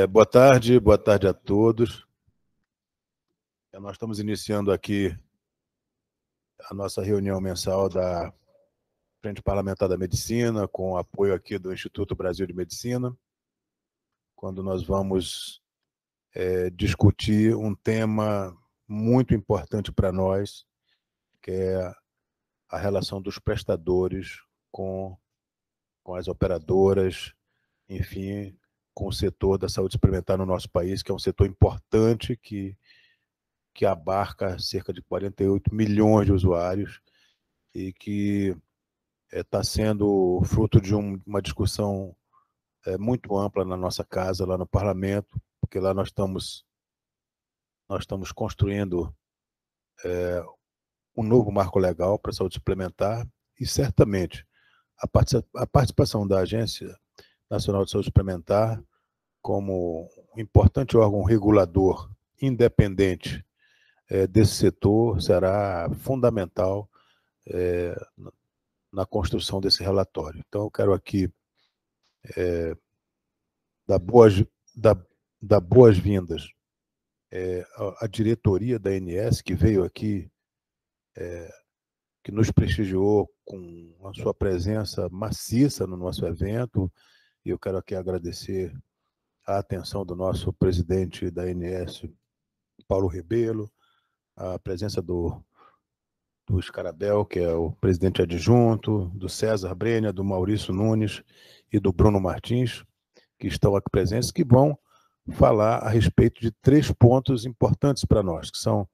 Boa tarde a todos. Nós estamos iniciando aqui a nossa reunião mensal da Frente Parlamentar da Medicina, com apoio aqui do Instituto Brasil de Medicina, quando nós vamos discutir um tema muito importante para nós, que é a relação dos prestadores com as operadoras, enfim, com o setor da saúde suplementar no nosso país, que é um setor importante que abarca cerca de 48 milhões de usuários e que está sendo fruto de uma discussão muito ampla na nossa casa, lá no Parlamento, porque lá nós estamos construindo um novo marco legal para a saúde suplementar e, certamente, a participação da Agência Nacional de Saúde Suplementar como um importante órgão regulador independente desse setor será fundamental na construção desse relatório. Então, eu quero aqui dar boas-vindas à diretoria da ANS, que veio aqui, que nos prestigiou com a sua presença maciça no nosso evento, e eu quero aqui agradecer a atenção do nosso presidente da ANS, Paulo Rebelo, a presença do Scarabel, que é o presidente adjunto, do César Brenner, do Maurício Nunes e do Bruno Martins, que estão aqui presentes, que vão falar a respeito de 3 pontos importantes para nós, que são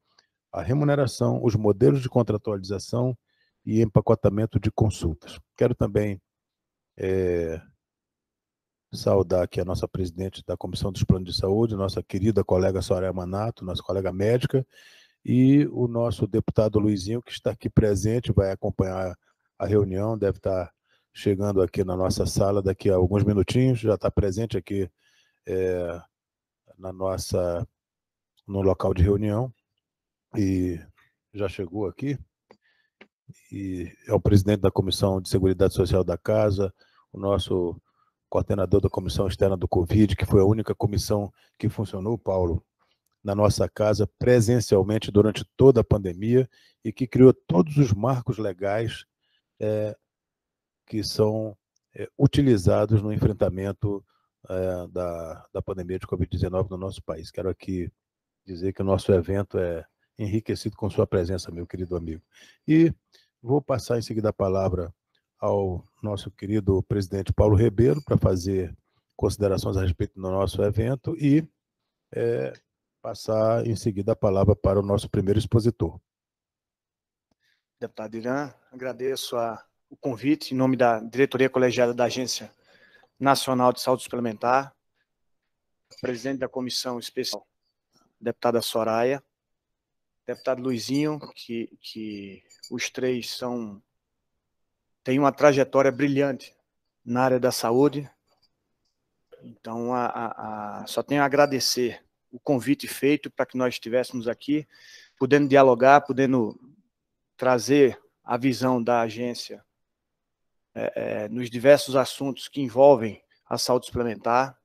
a remuneração, os modelos de contratualização e empacotamento de consultas. Quero também saudar aqui a nossa presidente da Comissão dos Planos de Saúde, nossa querida colega Soraya Manato, nossa colega médica, e o nosso deputado Luizinho, que está aqui presente, vai acompanhar a reunião, deve estar chegando aqui na nossa sala daqui a alguns minutinhos, já está presente aqui no local de reunião, e já chegou aqui, e é o presidente da Comissão de Seguridade Social da Casa, o nosso coordenador da Comissão Externa do Covid, que foi a única comissão que funcionou, Paulo, na nossa casa presencialmente durante toda a pandemia e que criou todos os marcos legais que são utilizados no enfrentamento da pandemia de Covid-19 no nosso país. Quero aqui dizer que o nosso evento é enriquecido com sua presença, meu querido amigo. E vou passar em seguida a palavra ao nosso querido presidente Paulo Rebelo para fazer considerações a respeito do nosso evento e passar em seguida a palavra para o nosso primeiro expositor. Deputado Irã, agradeço o convite em nome da diretoria colegiada da Agência Nacional de Saúde Suplementar, presidente da comissão especial, deputada Soraya, deputado Luizinho, que os três têm uma trajetória brilhante na área da saúde. Então, só tenho a agradecer o convite feito para que nós estivéssemos aqui, podendo dialogar, podendo trazer a visão da agência nos diversos assuntos que envolvem a saúde suplementar.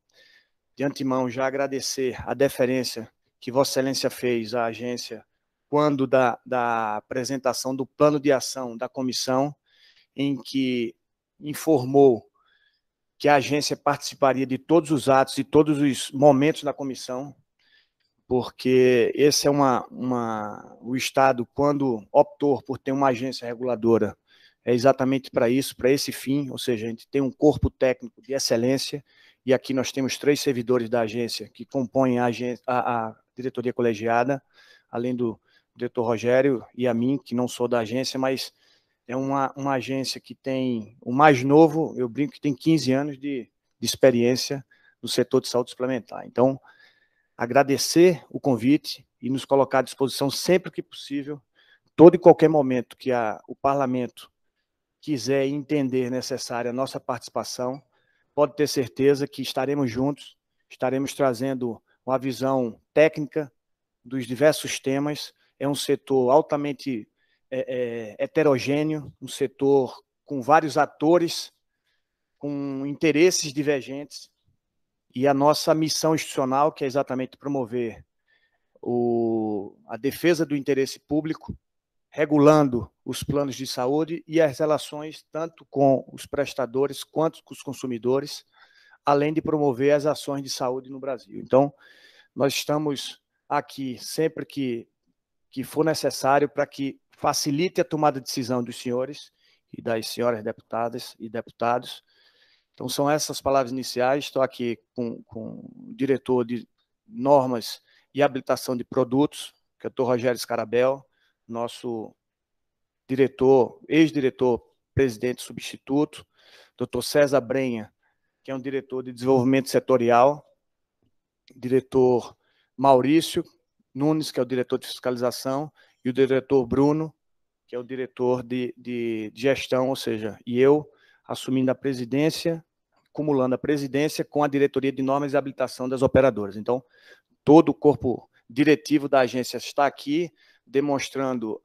De antemão, já agradecer a deferência que Vossa Excelência fez à agência quando da apresentação do plano de ação da comissão, em que informou que a agência participaria de todos os atos e todos os momentos da comissão, porque esse é o Estado, quando optou por ter uma agência reguladora, é exatamente para isso, para esse fim, ou seja, a gente tem um corpo técnico de excelência, e aqui nós temos 3 servidores da agência que compõem a diretoria colegiada, além do diretor Rogério e a mim, que não sou da agência, mas é uma agência que tem, o mais novo, eu brinco que tem 15 anos de experiência no setor de saúde suplementar. Então, agradecer o convite e nos colocar à disposição sempre que possível, todo e qualquer momento que o parlamento quiser entender necessária a nossa participação, pode ter certeza que estaremos juntos, estaremos trazendo uma visão técnica dos diversos temas. É um setor altamente heterogêneo, um setor com vários atores, com interesses divergentes, e a nossa missão institucional, que é exatamente promover a defesa do interesse público, regulando os planos de saúde e as relações tanto com os prestadores quanto com os consumidores, além de promover as ações de saúde no Brasil. Então, nós estamos aqui sempre que for necessário para que facilite a tomada de decisão dos senhores e das senhoras deputadas e deputados. Então, são essas palavras iniciais. Estou aqui com o diretor de normas e habilitação de produtos, que é o Dr. Rogério Scarabel, nosso diretor, ex-diretor, presidente substituto, Dr. César Brenha, que é um diretor de desenvolvimento setorial, diretor Maurício Nunes, que é o diretor de fiscalização, e o diretor Bruno, que é o diretor de gestão, ou seja, e eu assumindo a presidência, acumulando a presidência com a diretoria de normas e habilitação das operadoras. Então, todo o corpo diretivo da agência está aqui, demonstrando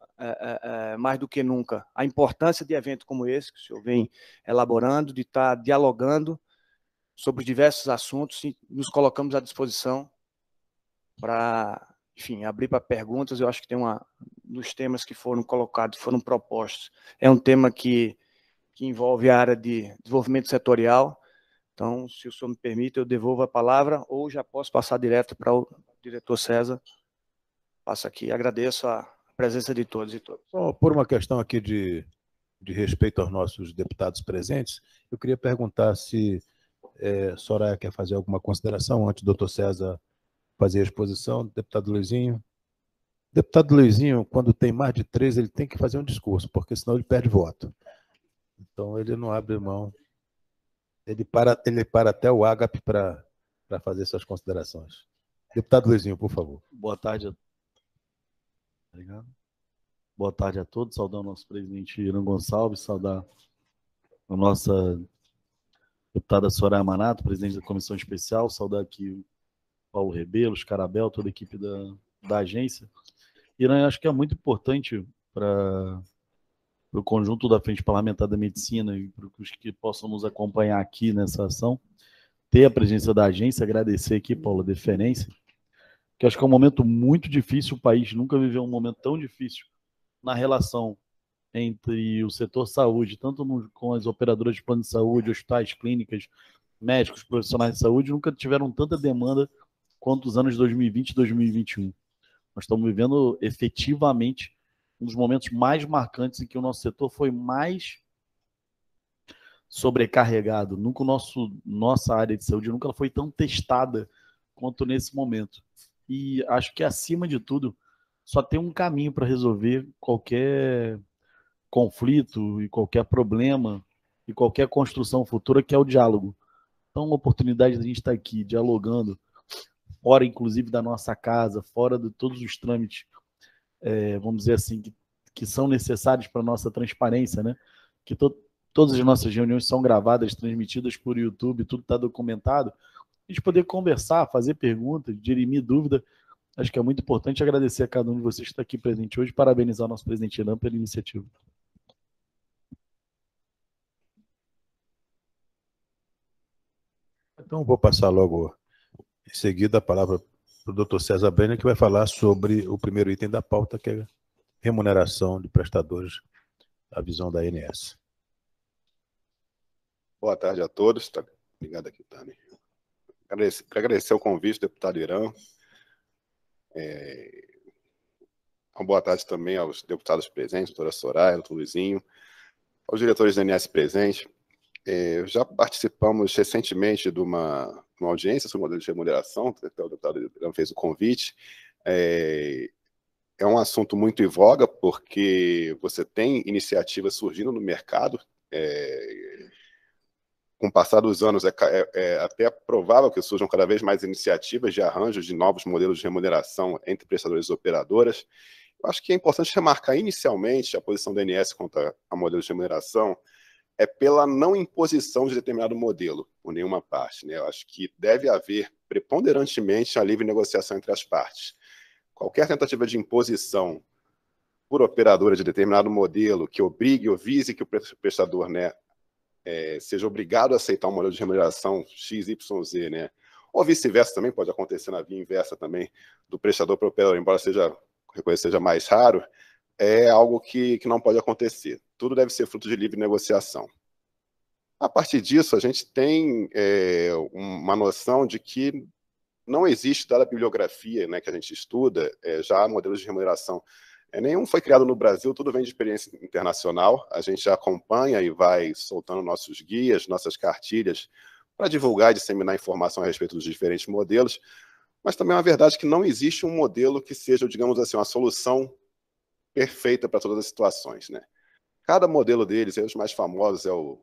mais do que nunca a importância de eventos como esse, que o senhor vem elaborando, de estar dialogando sobre diversos assuntos, e nos colocamos à disposição para, enfim, abrir para perguntas. Eu acho que tem dos temas que foram colocados, foram propostos, é um tema que envolve a área de desenvolvimento setorial. Então, se o senhor me permite, eu devolvo a palavra, ou já posso passar direto para o diretor César. Passo aqui. Agradeço a presença de todos e todas. Bom, por uma questão aqui de respeito aos nossos deputados presentes, eu queria perguntar se Soraya quer fazer alguma consideração antes do doutor César fazer a exposição. Deputado Luizinho. Deputado Luizinho, quando tem mais de 3, ele tem que fazer um discurso, porque senão ele perde voto. Então, ele não abre mão. Ele para até o ágape para fazer suas considerações. Deputado Luizinho, por favor. Boa tarde. Obrigado. Boa tarde a todos. Saudar o nosso presidente Irã Gonçalves, saudar a nossa deputada Soraya Manato, presidente da comissão especial, saudar aqui o Paulo Rebelo, Scarabel, toda a equipe da agência. Irã, acho que é muito importante para o conjunto da Frente Parlamentar da Medicina e para os que possam nos acompanhar aqui nessa ação, ter a presença da agência, agradecer aqui, Paulo, a deferência, que acho que é um momento muito difícil, o país nunca viveu um momento tão difícil na relação entre o setor saúde, tanto com as operadoras de plano de saúde, hospitais, clínicas, médicos, profissionais de saúde, nunca tiveram tanta demanda quanto os anos 2020 e 2021. Nós estamos vivendo efetivamente um dos momentos mais marcantes em que o nosso setor foi mais sobrecarregado. Nunca nossa área de saúde nunca foi tão testada quanto nesse momento. E acho que, acima de tudo, só tem um caminho para resolver qualquer conflito e qualquer problema e qualquer construção futura, que é o diálogo. Então, a oportunidade de a gente estar aqui dialogando, fora, inclusive, da nossa casa, fora de todos os trâmites, vamos dizer assim, que são necessários para a nossa transparência, né? Que todas as nossas reuniões são gravadas, transmitidas por YouTube, tudo está documentado. A gente poder conversar, fazer perguntas, dirimir dúvida, acho que é muito importante. Agradecer a cada um de vocês que está aqui presente hoje, parabenizar o nosso presidente Irã pela iniciativa. Então, vou passar logo em seguida a palavra para o doutor César Brenha, que vai falar sobre o primeiro item da pauta, que é a remuneração de prestadores, a visão da ANS. Boa tarde a todos. Obrigado aqui, Tânia. Agradecer o convite, deputado Irã. Uma boa tarde também aos deputados presentes, doutora Soraya, doutor Luizinho, aos diretores da ANS presentes. Já participamos recentemente de uma audiência sobre o modelo de remuneração, o deputado Irã fez o convite. É um assunto muito em voga, porque você tem iniciativas surgindo no mercado. Com o passar dos anos, é até provável que surjam cada vez mais iniciativas de arranjo de novos modelos de remuneração entre prestadores e operadoras. Eu acho que é importante remarcar inicialmente a posição da ANS quanto a modelos de remuneração é pela não imposição de determinado modelo, por nenhuma parte, né? Eu acho que deve haver preponderantemente a livre negociação entre as partes. Qualquer tentativa de imposição por operadora de determinado modelo que obrigue ou vise que o prestador, né, seja obrigado a aceitar um modelo de remuneração XYZ, né, ou vice-versa também, pode acontecer na via inversa também, do prestador para o operador, embora seja mais raro, é algo que não pode acontecer. Tudo deve ser fruto de livre negociação. A partir disso, a gente tem uma noção de que não existe, dada a bibliografia, né, que a gente estuda, já modelos de remuneração. Nenhum foi criado no Brasil, tudo vem de experiência internacional. A gente já acompanha e vai soltando nossos guias, nossas cartilhas, para divulgar e disseminar informação a respeito dos diferentes modelos. Mas também é uma verdade que não existe um modelo que seja, digamos assim, uma solução perfeita para todas as situações, né? Cada modelo deles, os mais famosos, é o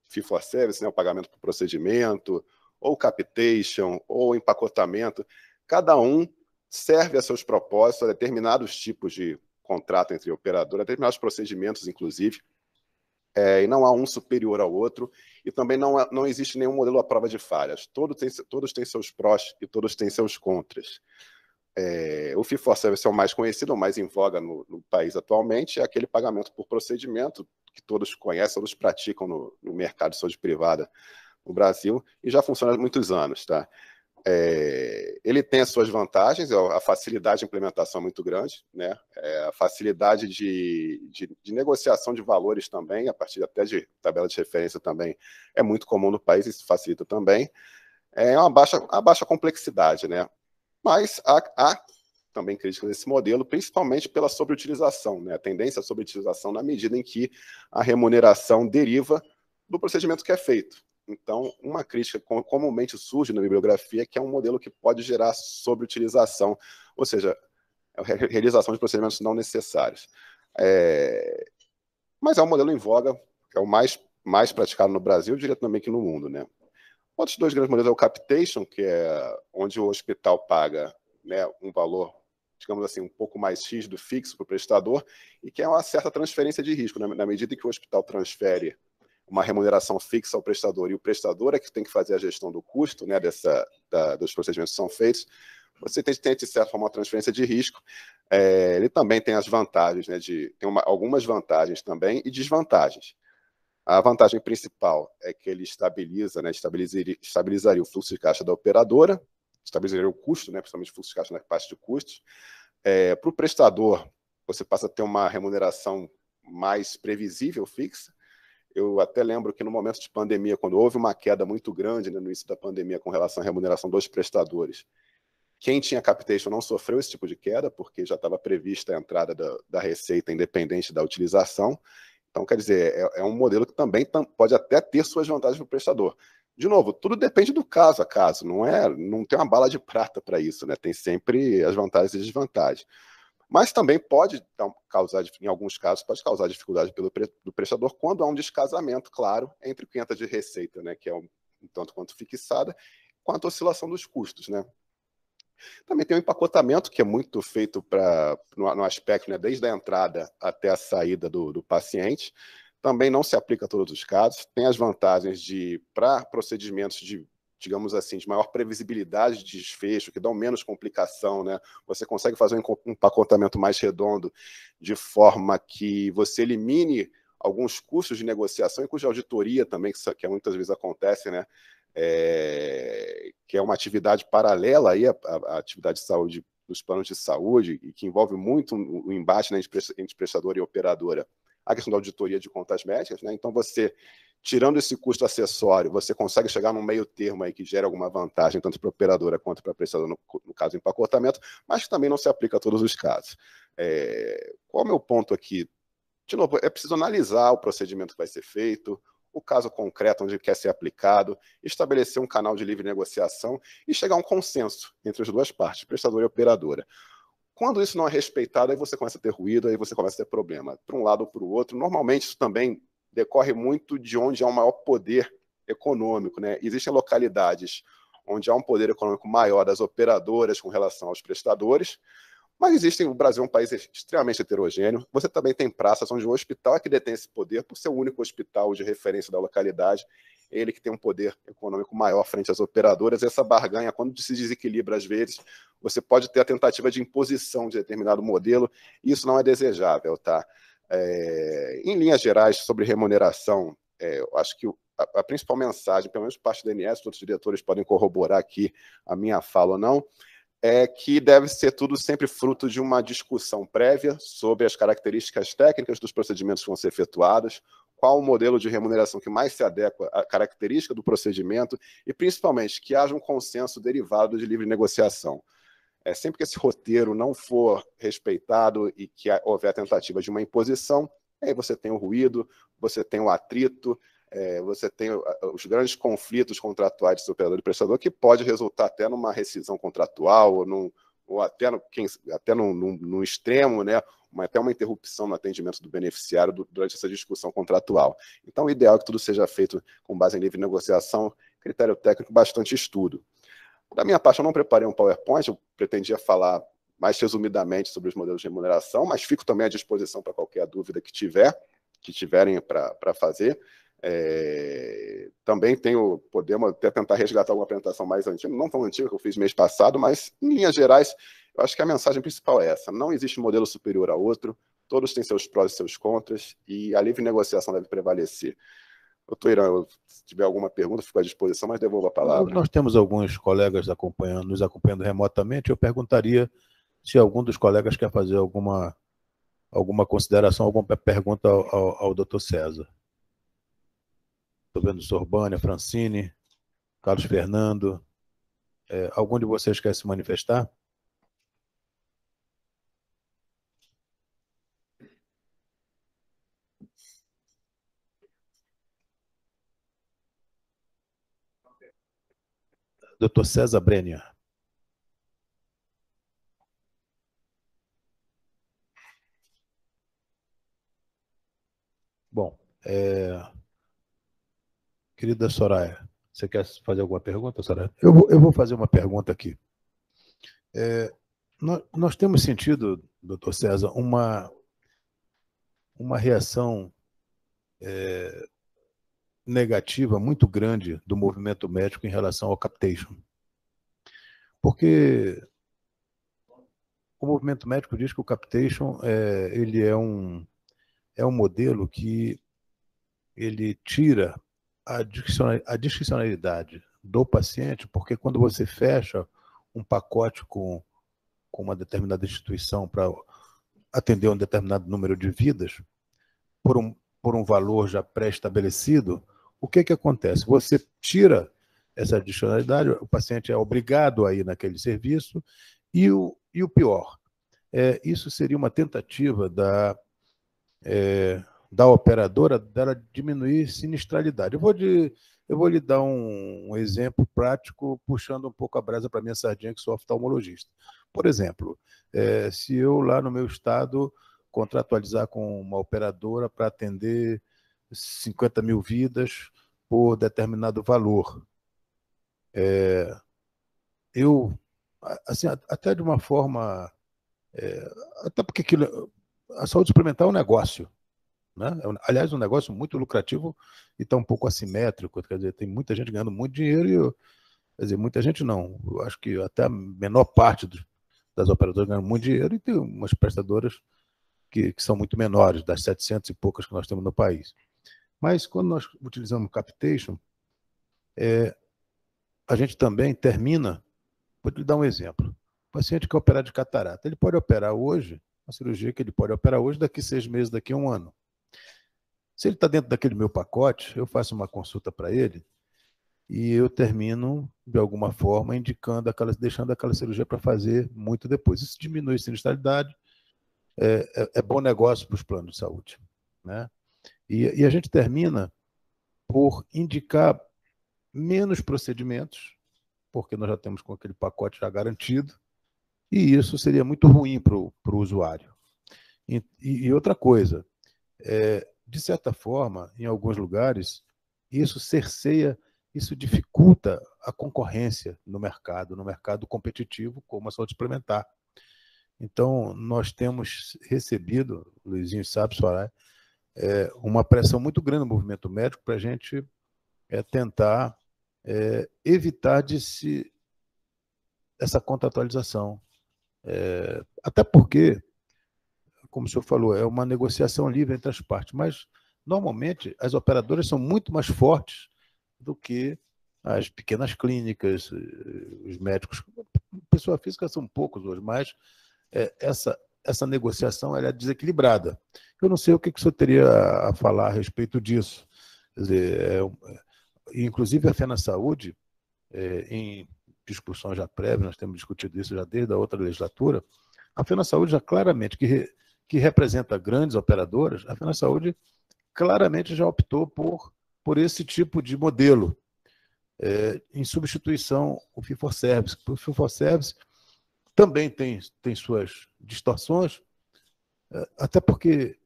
Fee for Service, né, o pagamento por procedimento, ou capitation, ou empacotamento. Cada um serve a seus propósitos, a determinados tipos de contrato entre operador, a determinados procedimentos, inclusive, e não há um superior ao outro, e também não existe nenhum modelo à prova de falhas. Todos têm seus prós e todos têm seus contras. O Fee for Service é o mais conhecido, o mais em voga no país atualmente, é aquele pagamento por procedimento que todos conhecem, todos praticam no mercado de saúde privada no Brasil, e já funciona há muitos anos, tá? Ele tem as suas vantagens, a facilidade de implementação é muito grande, né? A facilidade de negociação de valores também, a partir até de tabela de referência também, é muito comum no país, isso facilita também. É uma baixa complexidade, né? Mas há também críticas desse modelo, principalmente pela sobreutilização, né? A tendência à sobreutilização na medida em que a remuneração deriva do procedimento que é feito. Então, uma crítica comumente surge na bibliografia que é um modelo que pode gerar sobreutilização, ou seja, a realização de procedimentos não necessários. Mas é um modelo em voga, é o mais praticado no Brasil, eu diria também que no mundo, né? Outros dois grandes modelos é o capitation, que é onde o hospital paga, né, um valor, digamos assim, um pouco mais rígido, fixo para o prestador, e que é uma certa transferência de risco, né? Na medida em que o hospital transfere uma remuneração fixa ao prestador, e o prestador é que tem que fazer a gestão do custo, né, dos procedimentos que são feitos, você tem de certa forma, uma transferência de risco. Ele também tem as vantagens, né, algumas vantagens também e desvantagens. A vantagem principal é que ele estabilizaria o fluxo de caixa da operadora, estabilizaria o custo, né, principalmente o fluxo de caixa na parte de custos. Para o prestador, você passa a ter uma remuneração mais previsível, fixa. Eu até lembro que no momento de pandemia, quando houve uma queda muito grande, né, no início da pandemia com relação à remuneração dos prestadores, quem tinha capitation não sofreu esse tipo de queda, porque já estava prevista a entrada da receita independente da utilização. Então, quer dizer, é um modelo que também pode até ter suas vantagens para o prestador. De novo, tudo depende do caso a caso, não tem uma bala de prata para isso, né? Tem sempre as vantagens e desvantagens. Mas também pode causar, em alguns casos, pode causar dificuldade do prestador quando há um descasamento, claro, entre o que entra de receita, né, que é um tanto quanto fixada, quanto a oscilação dos custos, né? Também tem o empacotamento, que é muito feito no aspecto, né, desde a entrada até a saída do paciente. Também não se aplica a todos os casos. Tem as vantagens para procedimentos digamos assim, de maior previsibilidade de desfecho, que dão menos complicação, né? Você consegue fazer um empacotamento mais redondo, de forma que você elimine alguns custos de negociação e custos de auditoria também, que muitas vezes acontece, né? Que é uma atividade paralela aí à atividade de saúde, dos planos de saúde, e que envolve muito o embate, né, entre prestador e operadora, a questão da auditoria de contas médicas, né? Então, tirando esse custo acessório, você consegue chegar num meio termo aí que gera alguma vantagem, tanto para a operadora quanto para a prestadora, no caso do empacotamento, mas que também não se aplica a todos os casos. Qual é o meu ponto aqui? De novo, é preciso analisar o procedimento que vai ser feito, o caso concreto onde quer ser aplicado, estabelecer um canal de livre negociação e chegar a um consenso entre as duas partes, prestador e operadora. Quando isso não é respeitado, aí você começa a ter ruído, aí você começa a ter problema, para um lado ou para o outro. Normalmente isso também decorre muito de onde há um maior poder econômico, né? Existem localidades onde há um poder econômico maior das operadoras com relação aos prestadores, mas o Brasil é um país extremamente heterogêneo. Você também tem praças onde o hospital é que detém esse poder, por ser o único hospital de referência da localidade, ele que tem um poder econômico maior frente às operadoras. Essa barganha, quando se desequilibra às vezes, você pode ter a tentativa de imposição de determinado modelo, e isso não é desejável, tá? Em linhas gerais, sobre remuneração, eu acho que a principal mensagem, pelo menos por parte do INS, outros diretores podem corroborar aqui a minha fala ou não, é que deve ser tudo sempre fruto de uma discussão prévia sobre as características técnicas dos procedimentos que vão ser efetuados, qual o modelo de remuneração que mais se adequa à característica do procedimento e, principalmente, que haja um consenso derivado de livre negociação. Sempre que esse roteiro não for respeitado e que houver a tentativa de uma imposição, aí você tem o ruído, você tem o atrito, você tem os grandes conflitos contratuais de operador e prestador, que pode resultar até numa rescisão contratual, ou até no extremo, né, até uma interrupção no atendimento do beneficiário durante essa discussão contratual. Então, o ideal é que tudo seja feito com base em livre negociação, critério técnico, bastante estudo. Da minha parte, eu não preparei um PowerPoint, eu pretendia falar mais resumidamente sobre os modelos de remuneração, mas fico também à disposição para qualquer dúvida que tiverem para fazer. Também podemos até tentar resgatar alguma apresentação mais antiga, não tão antiga que eu fiz mês passado, mas, em linhas gerais, eu acho que a mensagem principal é essa: não existe modelo superior a outro, todos têm seus prós e seus contras, e a livre negociação deve prevalecer. Doutor Irã, se tiver alguma pergunta, fico à disposição, mas devolvo a palavra. Nós temos alguns colegas nos acompanhando remotamente. Eu perguntaria se algum dos colegas quer fazer alguma consideração, alguma pergunta ao doutor César. Estou vendo Sorbânia, Francine, Carlos Fernando. Algum de vocês quer se manifestar? Doutor César Brenner. Bom, querida Soraya, você quer fazer alguma pergunta, Soraya? Eu vou fazer uma pergunta aqui. Nós temos sentido, doutor César, uma reação negativa muito grande do movimento médico em relação ao capitation. Porque o movimento médico diz que o capitation ele é um modelo que ele tira a discricionalidade do paciente, porque quando você fecha um pacote com uma determinada instituição para atender um determinado número de vidas, por um valor já pré-estabelecido, o que acontece? Você tira essa adicionalidade, o paciente é obrigado a ir naquele serviço, e o pior, isso seria uma tentativa da operadora dela diminuir sinistralidade. Eu vou lhe dar um exemplo prático, puxando um pouco a brasa para a minha sardinha, que sou oftalmologista. Por exemplo, se eu lá no meu estado contratualizar com uma operadora para atender 50 mil vidas por determinado valor, eu, assim, até de uma forma, até porque a saúde suplementar é um negócio, né? Aliás, um negócio muito lucrativo e está um pouco assimétrico, quer dizer, tem muita gente ganhando muito dinheiro, quer dizer, muita gente não, eu acho que até a menor parte das operadoras ganham muito dinheiro, e tem umas prestadoras que são muito menores, das 700 e poucas que nós temos no país. Mas quando nós utilizamos capitation, a gente também termina, vou te dar um exemplo, o paciente que operar de catarata, ele pode operar hoje, uma cirurgia que ele pode operar hoje, daqui 6 meses, daqui a 1 ano. Se ele está dentro daquele meu pacote, eu faço uma consulta para ele e eu termino, de alguma forma, deixando aquela cirurgia para fazer muito depois. Isso diminui a sinistralidade, é bom negócio para os planos de saúde, né? E a gente termina por indicar menos procedimentos, porque nós já temos com aquele pacote já garantido, e isso seria muito ruim para o usuário. E outra coisa, de certa forma, em alguns lugares, isso cerceia, isso dificulta a concorrência no mercado competitivo, como a saúde suplementar. Então, nós temos recebido, Luizinho sabe, Soraya, uma pressão muito grande no movimento médico para a gente tentar evitar essa contratualização. Até porque, como o senhor falou, é uma negociação livre entre as partes, mas, normalmente, as operadoras são muito mais fortes do que as pequenas clínicas, os médicos. Pessoa física são poucos hoje, mas essa negociação ela é desequilibrada. Eu não sei o que o senhor teria a falar a respeito disso. Quer dizer, inclusive a FenaSaúde, em discussão já prévia, nós temos discutido isso já desde a outra legislatura, a FenaSaúde já claramente, que representa grandes operadoras, a FenaSaúde claramente já optou por esse tipo de modelo, em substituição ao fee-for-service. O fee-for-service também tem suas distorções, até porque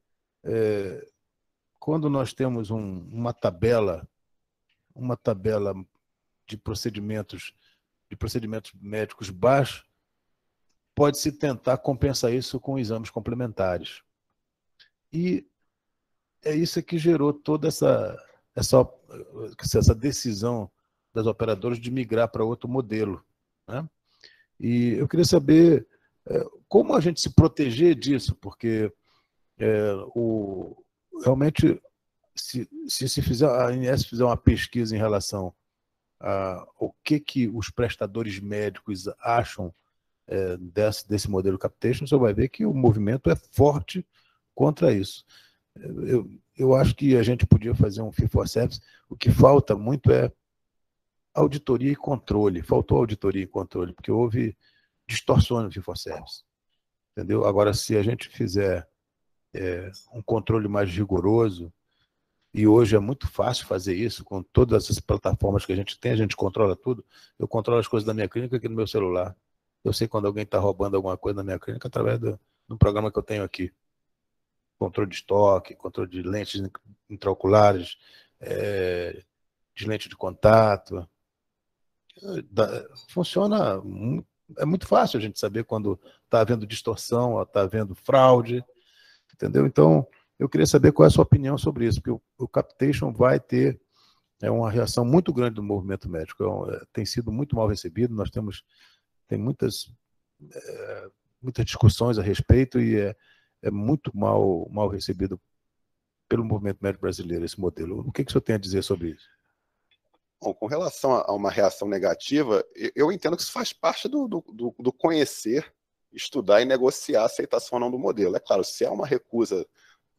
quando nós temos uma tabela de procedimentos médicos baixos, pode-se tentar compensar isso com exames complementares. E é isso que gerou toda essa decisão das operadoras de migrar para outro modelo, né? E eu queria saber como a gente se proteger disso, porque realmente, se a ANS fizer uma pesquisa em relação ao que os prestadores médicos acham desse modelo capitation, você vai ver que o movimento é forte contra isso. Eu acho que a gente podia fazer um fee-for-service. O que falta muito é auditoria e controle. Faltou auditoria e controle, porque houve distorções no fee-for-service. Entendeu? Agora, se a gente fizer um controle mais rigoroso, e hoje é muito fácil fazer isso, com todas essas plataformas que a gente controla tudo. Eu controlo as coisas da minha clínica aqui no meu celular. Eu sei quando alguém está roubando alguma coisa na minha clínica através do programa que eu tenho aqui. Controle de estoque, controle de lentes intraoculares, de lente de contato. Funciona, é muito fácil a gente saber quando está havendo distorção, ou está havendo fraude, entendeu? Então, eu queria saber qual é a sua opinião sobre isso, porque o capitation vai ter uma reação muito grande do movimento médico. Tem sido muito mal recebido, tem muitas discussões a respeito e é muito mal recebido pelo movimento médico brasileiro esse modelo. O que o senhor tem a dizer sobre isso? Bom, com relação a uma reação negativa, eu entendo que isso faz parte do conhecer, estudar e negociar a aceitação ou não do modelo. É claro, se há uma recusa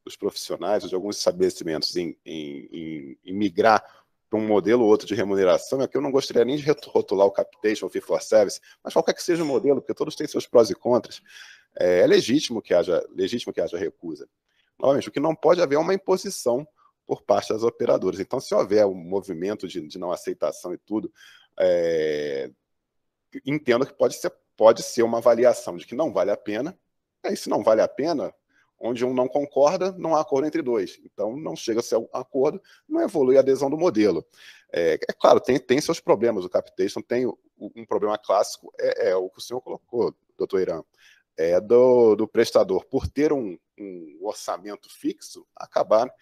dos profissionais ou de alguns estabelecimentos em migrar para um modelo ou outro de remuneração, é que eu não gostaria nem de rotular o capitation ou fee-for-service, mas qualquer que seja o modelo, porque todos têm seus prós e contras, é legítimo que haja recusa. Novamente, o que não pode haver é uma imposição por parte das operadoras. Então, se houver um movimento de não aceitação e tudo, entendo que pode ser uma avaliação de que não vale a pena, e se não vale a pena, onde um não concorda, não há acordo entre dois. Então, não chega a ser um acordo, não evolui a adesão do modelo. Claro, tem seus problemas. O capitation tem um problema clássico, o que o senhor colocou, doutor Irã, do prestador, por ter um orçamento fixo, acabar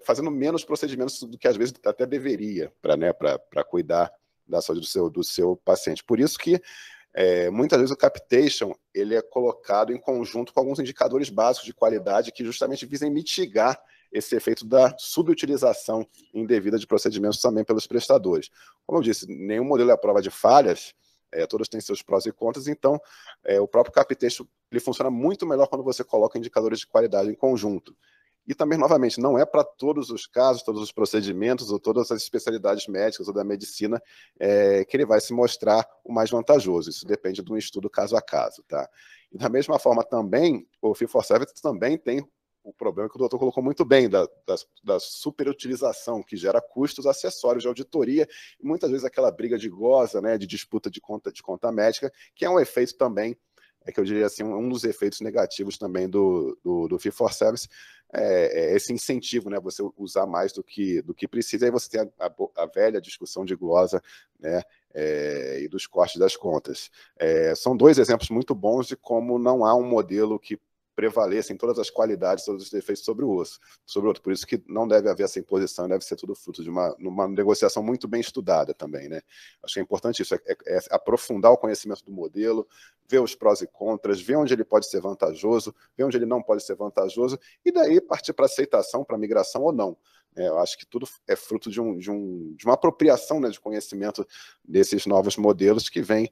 fazendo menos procedimentos do que às vezes até deveria para cuidar da saúde do seu paciente. Por isso que muitas vezes o capitation ele é colocado em conjunto com alguns indicadores básicos de qualidade que justamente visem mitigar esse efeito da subutilização indevida de procedimentos também pelos prestadores. Como eu disse, nenhum modelo é a prova de falhas, todos têm seus prós e contras, então o próprio capitation ele funciona muito melhor quando você coloca indicadores de qualidade em conjunto. E também, novamente, não é para todos os casos, todos os procedimentos ou todas as especialidades médicas ou da medicina que ele vai se mostrar o mais vantajoso. Isso depende de um estudo caso a caso, tá? E da mesma forma também, o fee-for-service também tem o problema que o doutor colocou muito bem, da superutilização, que gera custos acessórios de auditoria, e muitas vezes aquela briga de goza, né, de disputa de conta médica, que é um efeito também, que eu diria assim, um dos efeitos negativos também do fee-for-service, esse incentivo, né, você usar mais do que precisa, aí você tem a velha discussão de glosa, né, e dos cortes das contas. São dois exemplos muito bons de como não há um modelo que prevaleça em todas as qualidades, todos os defeitos sobre o outro. Por isso que não deve haver essa imposição, deve ser tudo fruto de uma negociação muito bem estudada também, né? Acho que é importante isso, aprofundar o conhecimento do modelo, ver os prós e contras, ver onde ele pode ser vantajoso, ver onde ele não pode ser vantajoso, e daí partir para aceitação, para migração ou não. Eu acho que tudo é fruto de uma apropriação, né, de conhecimento desses novos modelos que vem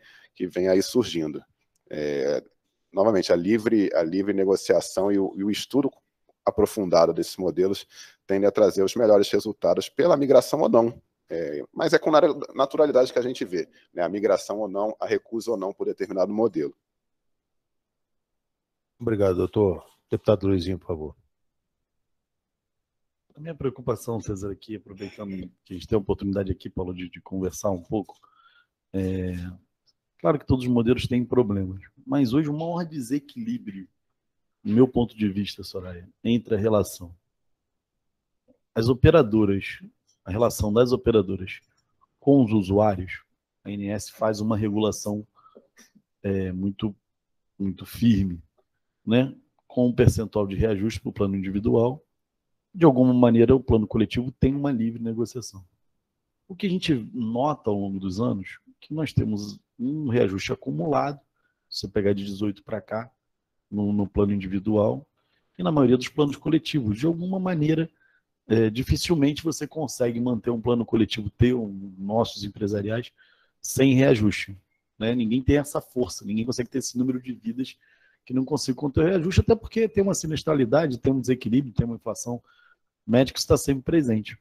aí surgindo. Novamente, a livre negociação e o estudo aprofundado desses modelos tende a trazer os melhores resultados pela migração ou não. Mas é com naturalidade que a gente vê, né, a migração ou não, a recusa ou não por determinado modelo. Obrigado, doutor. Deputado Luizinho, por favor. A minha preocupação, César, aqui, aproveitando que a gente tem a oportunidade aqui, Paulo, de conversar um pouco, claro que todos os modelos têm problemas, mas hoje o maior desequilíbrio, do meu ponto de vista, Soraya, entre a relação a relação das operadoras com os usuários, a ANS faz uma regulação muito, muito firme, né? Com um percentual de reajuste para o plano individual. De alguma maneira, o plano coletivo tem uma livre negociação. O que a gente nota ao longo dos anos é que nós temos um reajuste acumulado, se você pegar de 18 para cá, no plano individual, e na maioria dos planos coletivos. De alguma maneira, dificilmente você consegue manter um plano coletivo nossos empresariais, sem reajuste. Né? Ninguém tem essa força, ninguém consegue ter esse número de vidas que não consiga conter reajuste, até porque tem uma sinistralidade, tem um desequilíbrio, tem uma inflação médica que está sempre presente.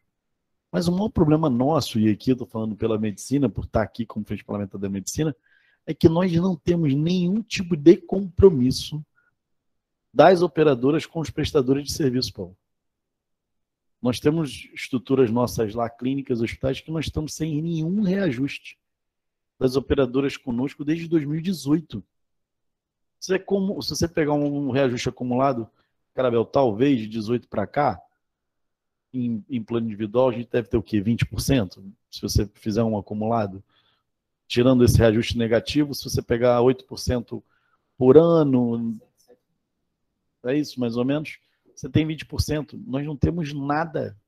Mas o maior problema nosso, e aqui eu estou falando pela medicina, por estar aqui como frente parlamentar da medicina, é que nós não temos nenhum tipo de compromisso das operadoras com os prestadores de serviço, Paulo. Nós temos estruturas nossas lá, clínicas, hospitais, que nós estamos sem nenhum reajuste das operadoras conosco desde 2018. Se você pegar um reajuste acumulado, Carabel, talvez de 18 para cá, em plano individual, a gente deve ter o quê? 20%? Se você fizer um acumulado. Tirando esse reajuste negativo, se você pegar 8% por ano, é isso mais ou menos, você tem 20%. Nós não temos nada,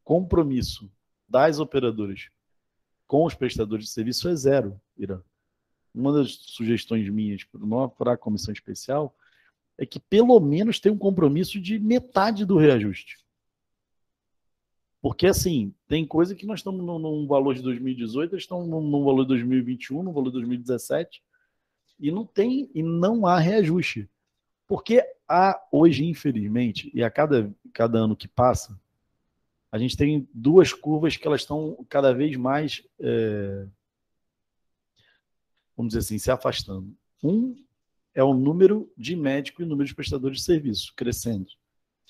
compromisso das operadoras com os prestadores de serviço é zero, Irã. Uma das sugestões minhas para a comissão especial é que pelo menos tenha um compromisso de metade do reajuste. Porque, assim, tem coisa que nós estamos num valor de 2018, eles estão num valor de 2021, no valor de 2017, e não há reajuste. Porque hoje, infelizmente, e a cada ano que passa, a gente tem duas curvas que elas estão cada vez mais, vamos dizer assim, se afastando. Um é o número de médicos e o número de prestadores de serviço crescendo.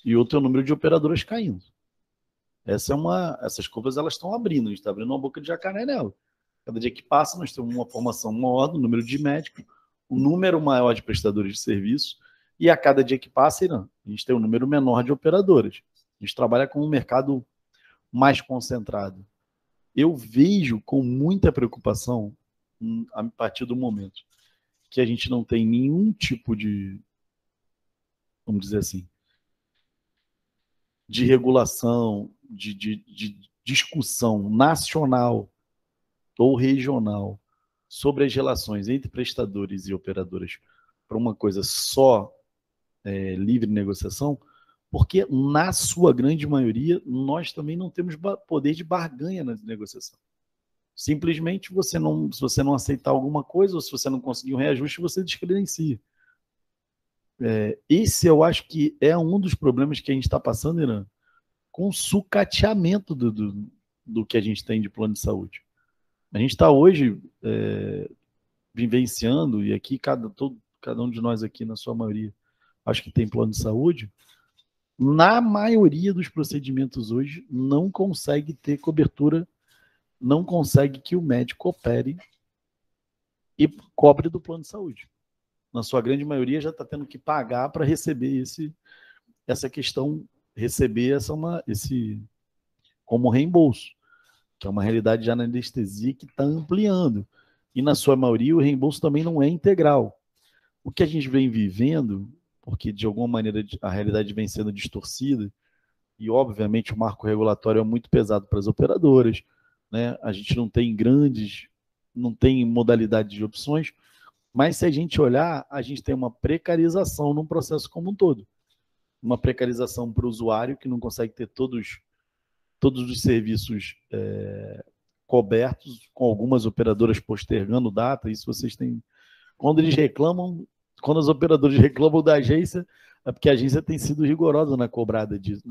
E outro é o número de operadoras caindo. Essas curvas elas estão abrindo, a gente está abrindo uma boca de jacaré nela. Cada dia que passa, nós temos uma formação maior do número de médicos, um número maior de prestadores de serviço, e a cada dia que passa, Irã, a gente tem um número menor de operadoras. A gente trabalha com um mercado mais concentrado. Eu vejo com muita preocupação, a partir do momento que a gente não tem nenhum tipo de, vamos dizer assim, de regulação, de discussão nacional ou regional sobre as relações entre prestadores e operadoras para uma coisa só livre negociação, porque na sua grande maioria nós também não temos poder de barganha na negociação. Simplesmente se você não aceitar alguma coisa ou se você não conseguir um reajuste, você descredencia. Esse eu acho que é um dos problemas que a gente está passando, Irã, com o sucateamento do que a gente tem de plano de saúde. A gente está hoje vivenciando, e aqui cada um de nós aqui, na sua maioria, acho que tem plano de saúde, na maioria dos procedimentos hoje, não consegue ter cobertura, não consegue que o médico opere e cobre do plano de saúde. Na sua grande maioria, já está tendo que pagar para receber essa questão, receber esse como reembolso, que é uma realidade já na anestesia que está ampliando. E, na sua maioria, o reembolso também não é integral. O que a gente vem vivendo, porque, de alguma maneira, a realidade vem sendo distorcida, e, obviamente, o marco regulatório é muito pesado para as operadoras, né? A gente não tem modalidade de opções, mas se a gente olhar, a gente tem uma precarização num processo como um todo. Uma precarização para o usuário, que não consegue ter todos todos os serviços cobertos, com algumas operadoras postergando data. Isso vocês têm... Quando eles reclamam, quando os operadores reclamam da agência, é porque a agência tem sido rigorosa na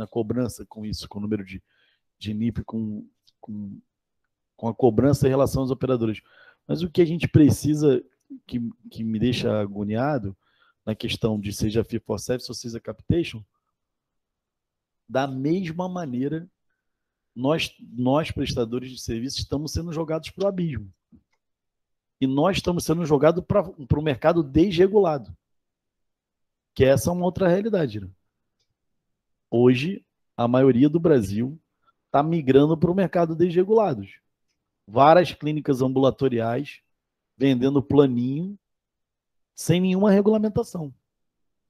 cobrança com isso, com o número de NIP, com a cobrança em relação aos operadores. Mas o que a gente precisa, que me deixa agoniado, na questão de seja fee for service ou seja capitation, da mesma maneira, nós prestadores de serviços, estamos sendo jogados para o abismo. E nós estamos sendo jogados para o mercado desregulado. Que essa é uma outra realidade. Né? Hoje, a maioria do Brasil está migrando para o mercado desregulado. Várias clínicas ambulatoriais vendendo planinho sem nenhuma regulamentação.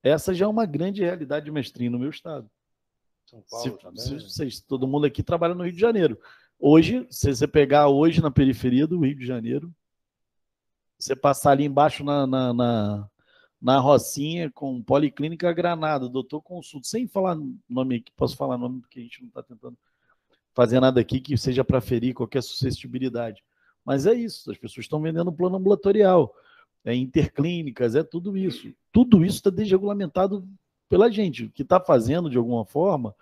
Essa já é uma grande realidade de mestrinho no meu estado. São Paulo também. Todo mundo aqui trabalha no Rio de Janeiro. Hoje, se você pegar hoje na periferia do Rio de Janeiro, você passar ali embaixo na Rocinha com Policlínica Granada, Doutor Consulto, sem falar nome aqui, posso falar nome porque a gente não está tentando fazer nada aqui que seja para ferir qualquer suscetibilidade. Mas é isso, as pessoas estão vendendo plano ambulatorial, interclínicas, tudo isso. Tudo isso está desregulamentado pela gente. O que está fazendo, de alguma forma,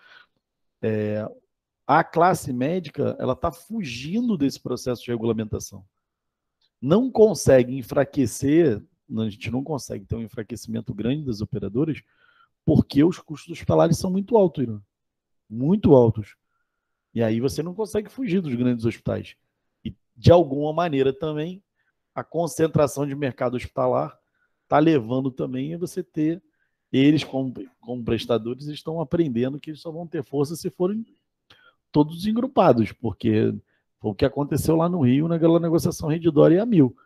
a classe médica ela está fugindo desse processo de regulamentação. Não consegue enfraquecer, a gente não consegue ter um enfraquecimento grande das operadoras, porque os custos hospitalares são muito altos, Irã. Muito altos. E aí você não consegue fugir dos grandes hospitais. E, de alguma maneira, também, a concentração de mercado hospitalar está levando também a você ter, eles como prestadores, estão aprendendo que eles só vão ter força se forem todos engrupados, porque foi o que aconteceu lá no Rio, naquela negociação Redditor e Amil.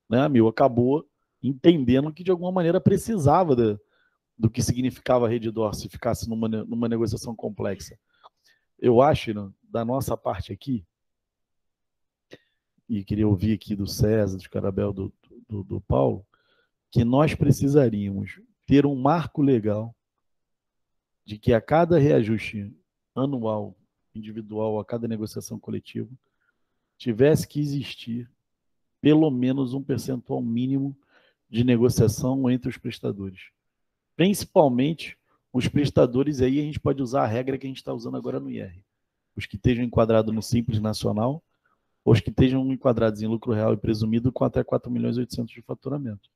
Né? A Amil acabou entendendo que, de alguma maneira, precisava do que significava Redditor se ficasse numa negociação complexa. Eu acho, Irã, da nossa parte aqui, e queria ouvir aqui do César, do Carabel, do Paulo, que nós precisaríamos ter um marco legal de que a cada reajuste anual, individual, a cada negociação coletiva, tivesse que existir pelo menos um percentual mínimo de negociação entre os prestadores. Principalmente os prestadores, aí a gente pode usar a regra que a gente está usando agora no IR. Os que estejam enquadrados no Simples Nacional, ou os que estejam enquadrados em lucro real e presumido com até 4.800.000 de faturamento.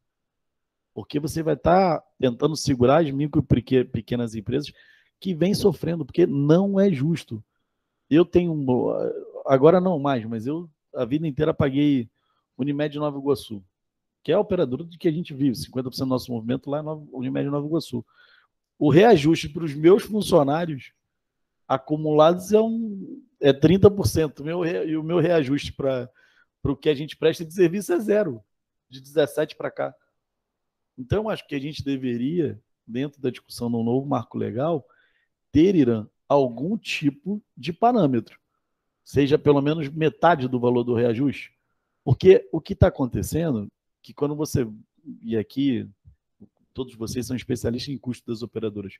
Porque você vai estar tentando segurar as micro e pequenas empresas que vêm sofrendo, porque não é justo. Eu tenho, agora não mais, mas eu a vida inteira paguei Unimed Nova Iguaçu, que é a operadora do que a gente vive, 50% do nosso movimento lá é Unimed Nova Iguaçu. O reajuste para os meus funcionários acumulados é 30%. E o meu reajuste para o que a gente presta de serviço é zero, de 17 para cá. Então, acho que a gente deveria, dentro da discussão de um novo marco legal, ter, Irã, algum tipo de parâmetro, seja pelo menos metade do valor do reajuste. Porque o que está acontecendo, que quando você, e aqui todos vocês são especialistas em custo das operadoras,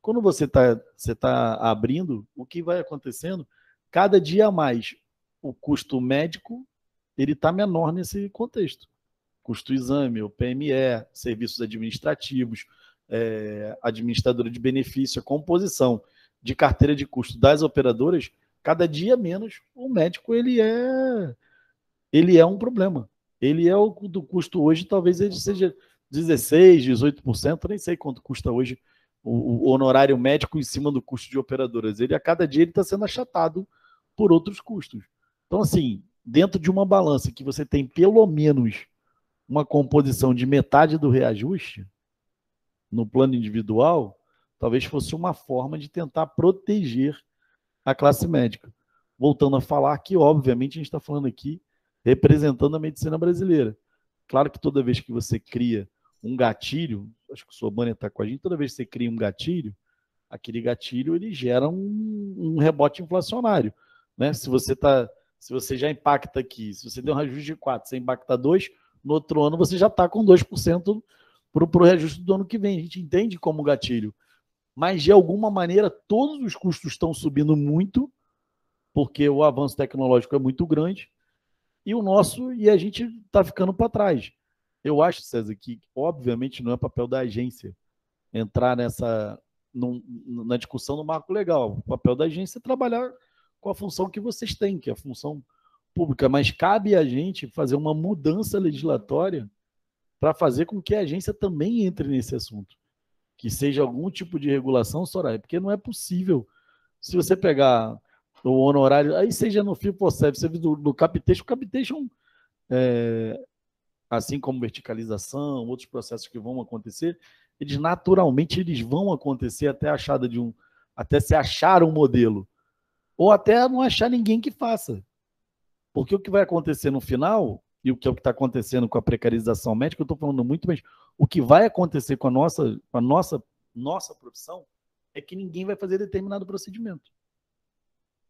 quando você está abrindo, o que vai acontecendo, cada dia mais o custo médico ele está menor nesse contexto. Custo exame, o PME, serviços administrativos, administradora de benefício, a composição de carteira de custo das operadoras, cada dia menos o médico ele é um problema. Ele é o do custo hoje, talvez ele seja 16%, 18%, nem sei quanto custa hoje o honorário médico em cima do custo de operadoras. Ele, a cada dia, ele está sendo achatado por outros custos. Então, assim, dentro de uma balança que você tem pelo menos uma composição de metade do reajuste no plano individual, talvez fosse uma forma de tentar proteger a classe médica. Voltando a falar que, obviamente, a gente está falando aqui representando a medicina brasileira. Claro que toda vez que você cria um gatilho, acho que o Sobania está com a gente, toda vez que você cria um gatilho, aquele gatilho ele gera um rebote inflacionário. Né? Se você já impacta aqui, se você deu um reajuste de 4, você impacta 2, no outro ano você já está com 2% para o reajuste do ano que vem. A gente entende como gatilho. Mas, de alguma maneira, todos os custos estão subindo muito porque o avanço tecnológico é muito grande e a gente está ficando para trás. Eu acho, César, que obviamente não é papel da agência entrar na discussão do marco legal. O papel da agência é trabalhar com a função que vocês têm, que é a função pública, mas cabe a gente fazer uma mudança legislatória para fazer com que a agência também entre nesse assunto, que seja algum tipo de regulação, Soraya, porque não é possível. Se você pegar o honorário, aí seja no FIPOSEB, você viu do Capitation, o Capitation, assim como verticalização, outros processos que vão acontecer, eles naturalmente vão acontecer até se achar um modelo, ou até não achar ninguém que faça. Porque o que vai acontecer no final, e o que é o que está acontecendo com a precarização médica, eu estou falando muito, mas o que vai acontecer com a nossa profissão é que ninguém vai fazer determinado procedimento.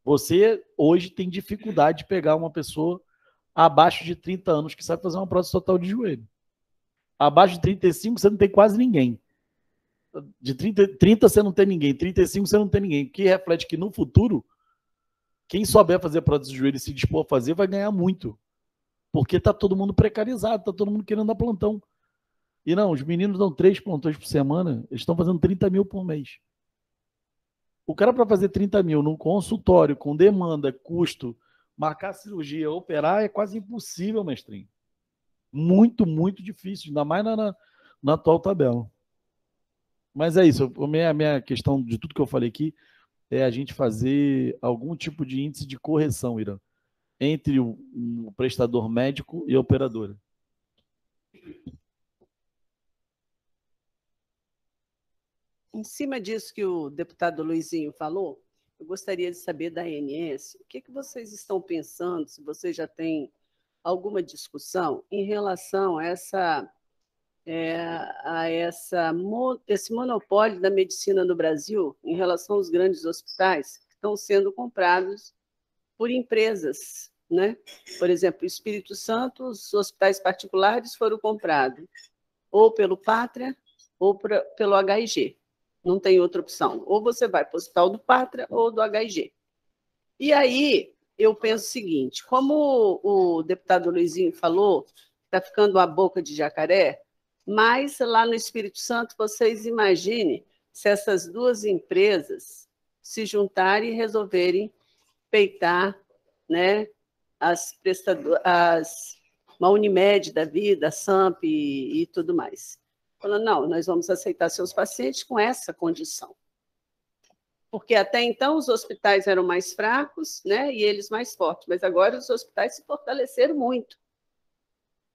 Você hoje tem dificuldade de pegar uma pessoa abaixo de 30 anos que sabe fazer uma prótese total de joelho. Abaixo de 35 você não tem quase ninguém. De 30 você não tem ninguém, 35 você não tem ninguém. O que reflete que no futuro, quem souber fazer prótese de joelho e se dispor a fazer vai ganhar muito. Porque está todo mundo precarizado, está todo mundo querendo dar plantão. E não, os meninos dão 3 plantões por semana, eles estão fazendo 30 mil por mês. O cara, para fazer 30 mil num consultório, com demanda, custo, marcar cirurgia, operar, é quase impossível, mestrinho. Muito, muito difícil, ainda mais na atual tabela. Mas é isso, a minha questão de tudo que eu falei aqui é a gente fazer algum tipo de índice de correção, Irã, entre o prestador médico e a operadora. Em cima disso que o deputado Luizinho falou, eu gostaria de saber da ANS, o que vocês estão pensando, se vocês já têm alguma discussão em relação a esse monopólio da medicina no Brasil, em relação aos grandes hospitais que estão sendo comprados por empresas, né? Por exemplo, no Espírito Santo, os hospitais particulares foram comprados ou pelo Pátria ou pelo HIG. Não tem outra opção. Ou você vai para o hospital do Pátria ou do HIG. E aí, eu penso o seguinte, como o deputado Luizinho falou, está ficando a boca de jacaré, mas lá no Espírito Santo, vocês imaginem se essas duas empresas se juntarem e resolverem peitar, né, uma Unimed da vida, a SAMP e tudo mais. Falando, não, nós vamos aceitar seus pacientes com essa condição. Porque até então os hospitais eram mais fracos, né, e eles mais fortes, mas agora os hospitais se fortaleceram muito.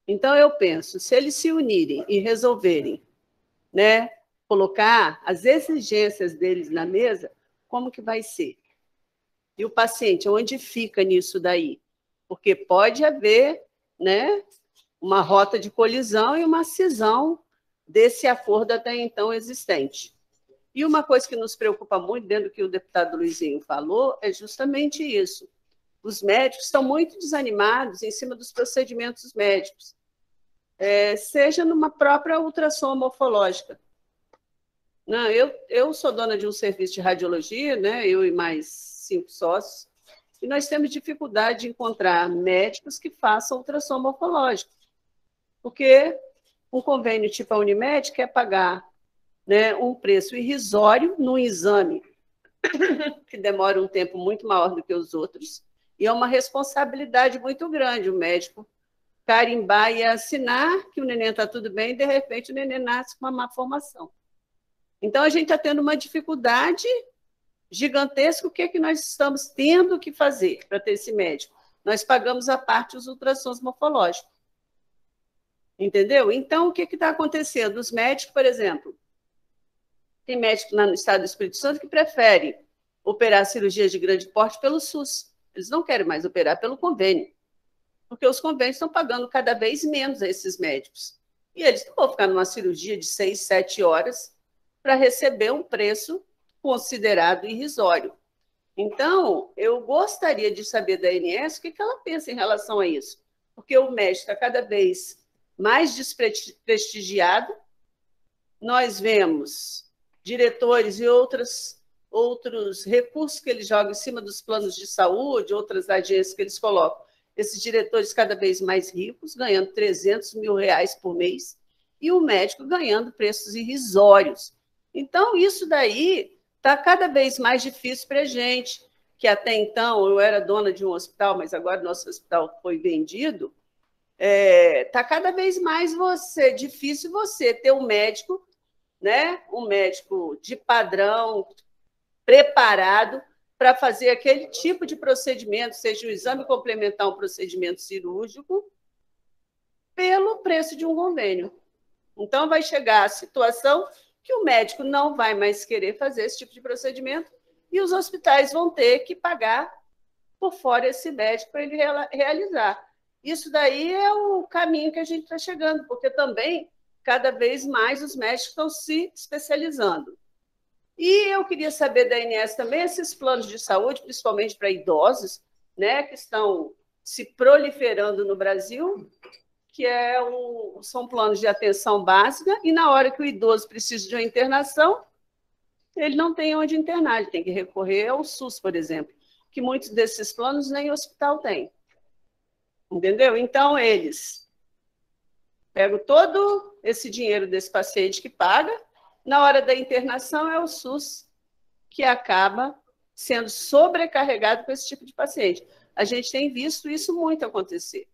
Então, eu penso, se eles se unirem e resolverem, né, colocar as exigências deles na mesa, como que vai ser? E o paciente, onde fica nisso daí? Porque pode haver, né, uma rota de colisão e uma cisão desse acordo até então existente. E uma coisa que nos preocupa muito, dentro do que o deputado Luizinho falou, é justamente isso. Os médicos estão muito desanimados em cima dos procedimentos médicos, seja numa própria ultrassom morfológica. Não, eu sou dona de um serviço de radiologia, né, eu e mais 5 sócios, e nós temos dificuldade de encontrar médicos que façam ultrassom morfológico, porque um convênio tipo a Unimed quer pagar, né, um preço irrisório num exame que demora um tempo muito maior do que os outros, e é uma responsabilidade muito grande o médico carimbar e assinar que o neném está tudo bem e, de repente, o neném nasce com uma má formação. Então, a gente está tendo uma dificuldade gigantesca. O que é que nós estamos tendo que fazer para ter esse médico? Nós pagamos a parte os ultrassons morfológicos. Entendeu? Então, o que está acontecendo? Os médicos, por exemplo, tem médico no estado do Espírito Santo que prefere operar cirurgias de grande porte pelo SUS. Eles não querem mais operar pelo convênio, porque os convênios estão pagando cada vez menos a esses médicos. E eles não vão ficar numa cirurgia de 6, 7 horas para receber um preço considerado irrisório. Então, eu gostaria de saber da ANS o que ela pensa em relação a isso, porque o médico está cada vez mais desprestigiado. Nós vemos diretores e outras outros recursos que eles jogam em cima dos planos de saúde, outras agências que eles colocam. Esses diretores cada vez mais ricos, ganhando 300 mil reais por mês, e o médico ganhando preços irrisórios. Então, isso daí está cada vez mais difícil para a gente, que até então eu era dona de um hospital, mas agora nosso hospital foi vendido. Está cada vez mais difícil você ter um médico, né? Um médico de padrão, preparado para fazer aquele tipo de procedimento, seja o exame complementar, um procedimento cirúrgico, pelo preço de um convênio. Então, vai chegar a situação que o médico não vai mais querer fazer esse tipo de procedimento e os hospitais vão ter que pagar por fora esse médico para ele realizar. Isso daí é o caminho que a gente está chegando, porque também, cada vez mais, os médicos estão se especializando. E eu queria saber da Inés também, esses planos de saúde, principalmente para idosos, né, que estão se proliferando no Brasil, que são planos de atenção básica, e na hora que o idoso precisa de uma internação, ele não tem onde internar, ele tem que recorrer ao SUS, por exemplo, que muitos desses planos nem hospital tem. Entendeu? Então, eles pegam todo esse dinheiro desse paciente que paga, na hora da internação é o SUS que acaba sendo sobrecarregado com esse tipo de paciente. A gente tem visto isso muito acontecer.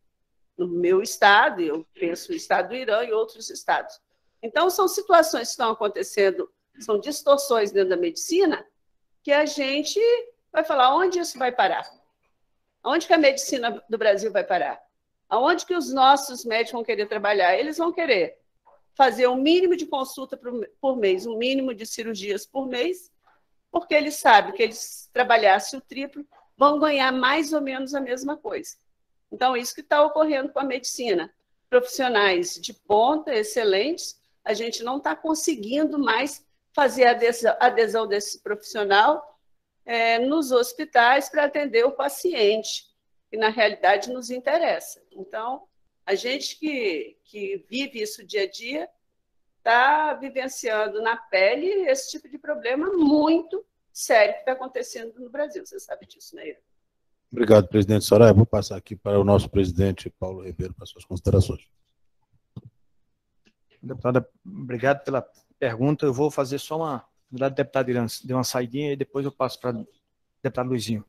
No meu estado, eu penso no estado do Irã e outros estados. Então, são situações que estão acontecendo, são distorções dentro da medicina, que a gente vai falar onde isso vai parar. Onde que a medicina do Brasil vai parar? Aonde que os nossos médicos vão querer trabalhar? Eles vão querer fazer um mínimo de consulta por mês, um mínimo de cirurgias por mês, porque eles sabem que eles trabalhassem o triplo, vão ganhar mais ou menos a mesma coisa. Então, isso que está ocorrendo com a medicina. Profissionais de ponta, excelentes, a gente não está conseguindo mais fazer a adesão desse profissional nos hospitais para atender o paciente, que na realidade nos interessa. Então, a gente que vive isso dia a dia está vivenciando na pele esse tipo de problema muito sério que está acontecendo no Brasil. Você sabe disso, né, Ira? Obrigado, presidente Soraya. Vou passar aqui para o nosso presidente Paulo Ribeiro para suas considerações. Deputada, obrigado pela pergunta. Eu vou fazer só uma... Na verdade, o deputado Irã deu uma saidinha e depois eu passo para o deputado Luizinho,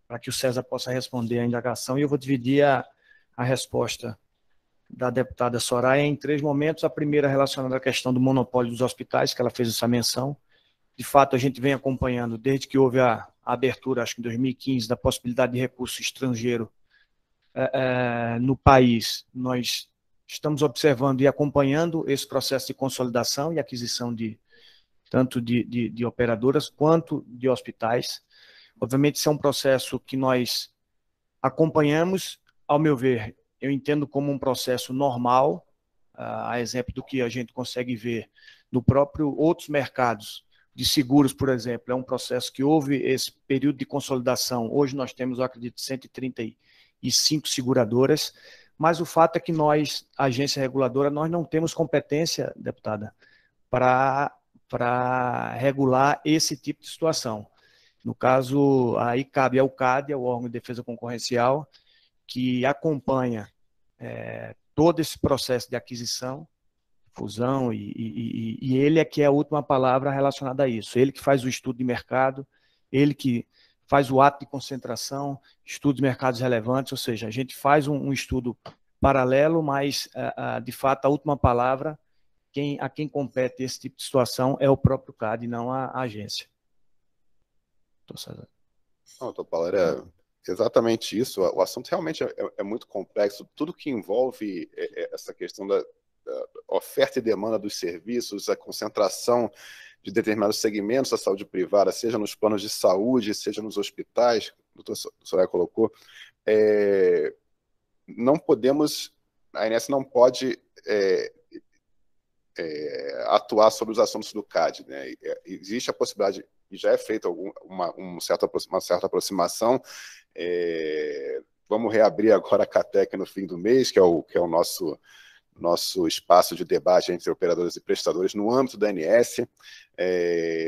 para que o César possa responder a indagação. E eu vou dividir a resposta da deputada Soraya em 3 momentos. A primeira relacionada à questão do monopólio dos hospitais, que ela fez essa menção. De fato, a gente vem acompanhando, desde que houve a abertura, acho que em 2015, da possibilidade de recurso estrangeiro no país, nós estamos observando e acompanhando esse processo de consolidação e aquisição tanto de operadoras quanto de hospitais. Obviamente, isso é um processo que nós acompanhamos, ao meu ver, eu entendo como um processo normal, a exemplo do que a gente consegue ver no próprio outros mercados de seguros, por exemplo, é um processo que houve esse período de consolidação. Hoje nós temos, eu acredito, 135 seguradoras, mas o fato é que nós, agência reguladora, nós não temos competência, deputada, para regular esse tipo de situação. No caso, aí cabe ao CAD, o órgão de defesa concorrencial, que acompanha todo esse processo de aquisição, fusão, e ele é que é a última palavra relacionada a isso. Ele que faz o estudo de mercado, ele que faz o ato de concentração, estudo de mercados relevantes, ou seja, a gente faz um estudo paralelo, mas, de fato, a última palavra, a quem compete esse tipo de situação é o próprio CAD, não a agência. Não, Paulo, era exatamente isso. O assunto realmente é muito complexo. Tudo que envolve essa questão da oferta e demanda dos serviços, a concentração de determinados segmentos da saúde privada, seja nos planos de saúde, seja nos hospitais, o doutor Soraya colocou, não podemos, a ANS não pode atuar sobre os assuntos do CAD, né? Existe a possibilidade, e já é feita uma certa aproximação. Vamos reabrir agora a CATEC no fim do mês, que é o nosso nosso espaço de debate entre operadores e prestadores no âmbito da ANS.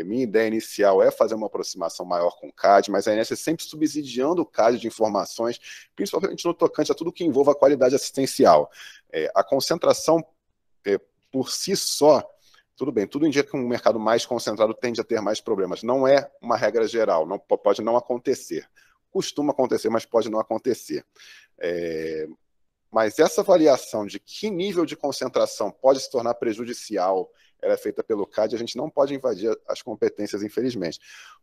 Minha ideia inicial é fazer uma aproximação maior com o CAD, mas a ANS é sempre subsidiando o CAD de informações, principalmente no tocante a tudo que envolva a qualidade assistencial. A concentração por si só, tudo bem, tudo indica que um mercado mais concentrado tende a ter mais problemas. Não é uma regra geral, pode não acontecer. Costuma acontecer, mas pode não acontecer. Mas essa avaliação de que nível de concentração pode se tornar prejudicial, ela é feita pelo CAD, a gente não pode invadir as competências, infelizmente.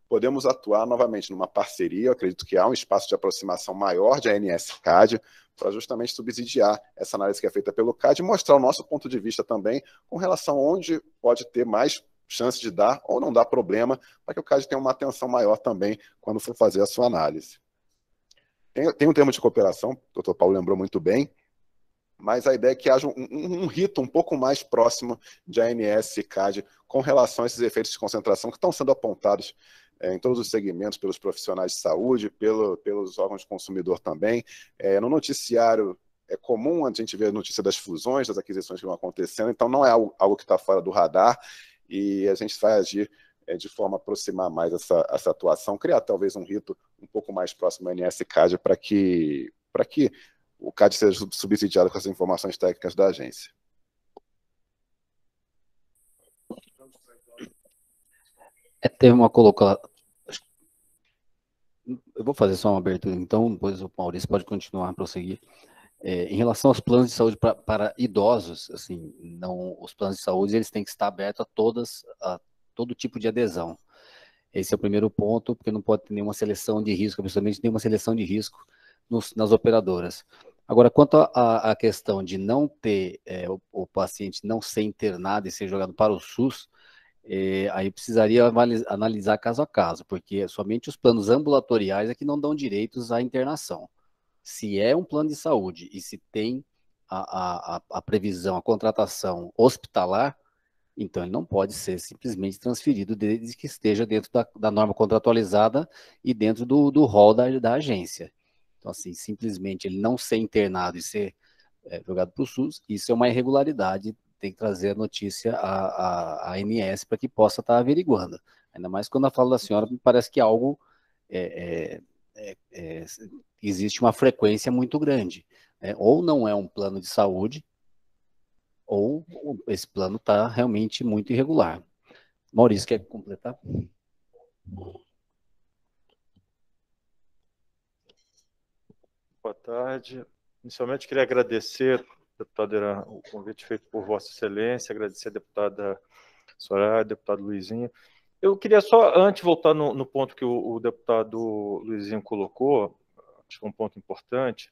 Podemos atuar novamente numa parceria, eu acredito que há um espaço de aproximação maior de ANS-CAD, para justamente subsidiar essa análise que é feita pelo CAD e mostrar o nosso ponto de vista também com relação a onde pode ter mais chance de dar ou não dar problema, para que o CAD tenha uma atenção maior também quando for fazer a sua análise. Tem um termo de cooperação, o doutor Paulo lembrou muito bem, mas a ideia é que haja um rito um pouco mais próximo de ANS e CAD com relação a esses efeitos de concentração que estão sendo apontados em todos os segmentos, pelos profissionais de saúde, pelos órgãos de consumidor também. No noticiário é comum a gente ver a notícia das fusões, das aquisições que vão acontecendo, então não é algo que está fora do radar, e a gente vai agir de forma a aproximar mais essa atuação, criar talvez um rito um pouco mais próximo da ANS e CAD para que o CAD seja subsidiado com as informações técnicas da agência. Teve uma colocação. Eu vou fazer só uma abertura, então, depois o Maurício pode continuar a prosseguir. Em relação aos planos de saúde para idosos, assim, os planos de saúde eles têm que estar abertos a todo tipo de adesão. Esse é o primeiro ponto, porque não pode ter nenhuma seleção de risco, absolutamente nenhuma seleção de risco nas operadoras. Agora, quanto à questão de não ter o paciente não ser internado e ser jogado para o SUS, aí precisaria analisar caso a caso, porque somente os planos ambulatoriais é que não dão direitos à internação. Se é um plano de saúde e se tem a previsão, a contratação hospitalar, então ele não pode ser simplesmente transferido desde que esteja dentro da norma contratualizada e dentro do rol da agência. Então, assim, simplesmente ele não ser internado e ser jogado para o SUS, isso é uma irregularidade, tem que trazer a notícia à ANS para que possa estar averiguando. Ainda mais quando a fala da senhora, me parece que algo existe uma frequência muito grande. Ou não é um plano de saúde, ou esse plano está realmente muito irregular. Maurício, quer completar? Boa tarde. Inicialmente, queria agradecer, deputada, o convite feito por Vossa Excelência, agradecer a deputada Soraya, deputado Luizinho. Eu queria só, antes, voltar no ponto que o deputado Luizinho colocou, acho que é um ponto importante,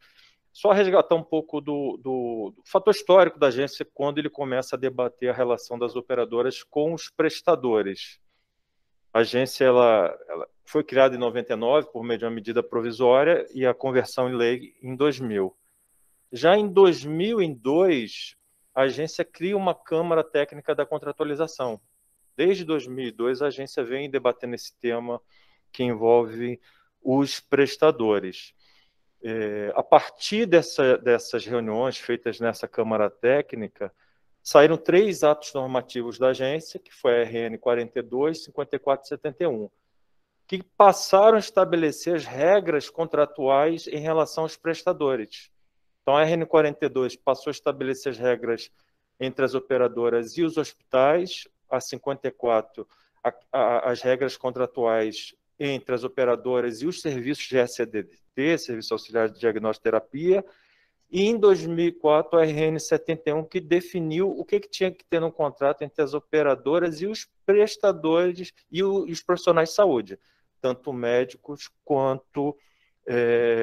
só resgatar um pouco do fator histórico da agência quando ele começa a debater a relação das operadoras com os prestadores. A agência ela foi criada em 99 por meio de uma medida provisória e a conversão em lei em 2000. Já em 2002, a agência cria uma Câmara Técnica da Contratualização. Desde 2002, a agência vem debatendo esse tema que envolve os prestadores. A partir dessas reuniões feitas nessa Câmara Técnica, saíram 3 atos normativos da agência, que foi a RN 42, 54 e 71, que passaram a estabelecer as regras contratuais em relação aos prestadores. Então, a RN 42 passou a estabelecer as regras entre as operadoras e os hospitais, a 54, as regras contratuais entre as operadoras e os serviços de SADT, Serviço Auxiliar de Diagnóstico e Terapia, e em 2004 a RN 71, que definiu o que tinha que ter no contrato entre as operadoras e os prestadores e os profissionais de saúde, tanto médicos quanto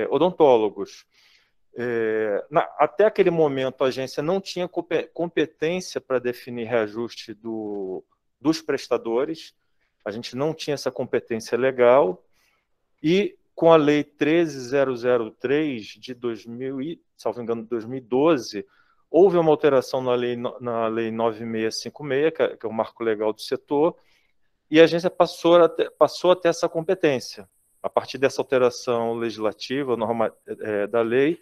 odontólogos. Até aquele momento, a agência não tinha competência para definir reajuste dos prestadores, a gente não tinha essa competência legal, e com a Lei 13.003 de 2012, houve uma alteração na Lei 9656, que é o marco legal do setor, e a agência passou a ter essa competência. A partir dessa alteração legislativa, da lei,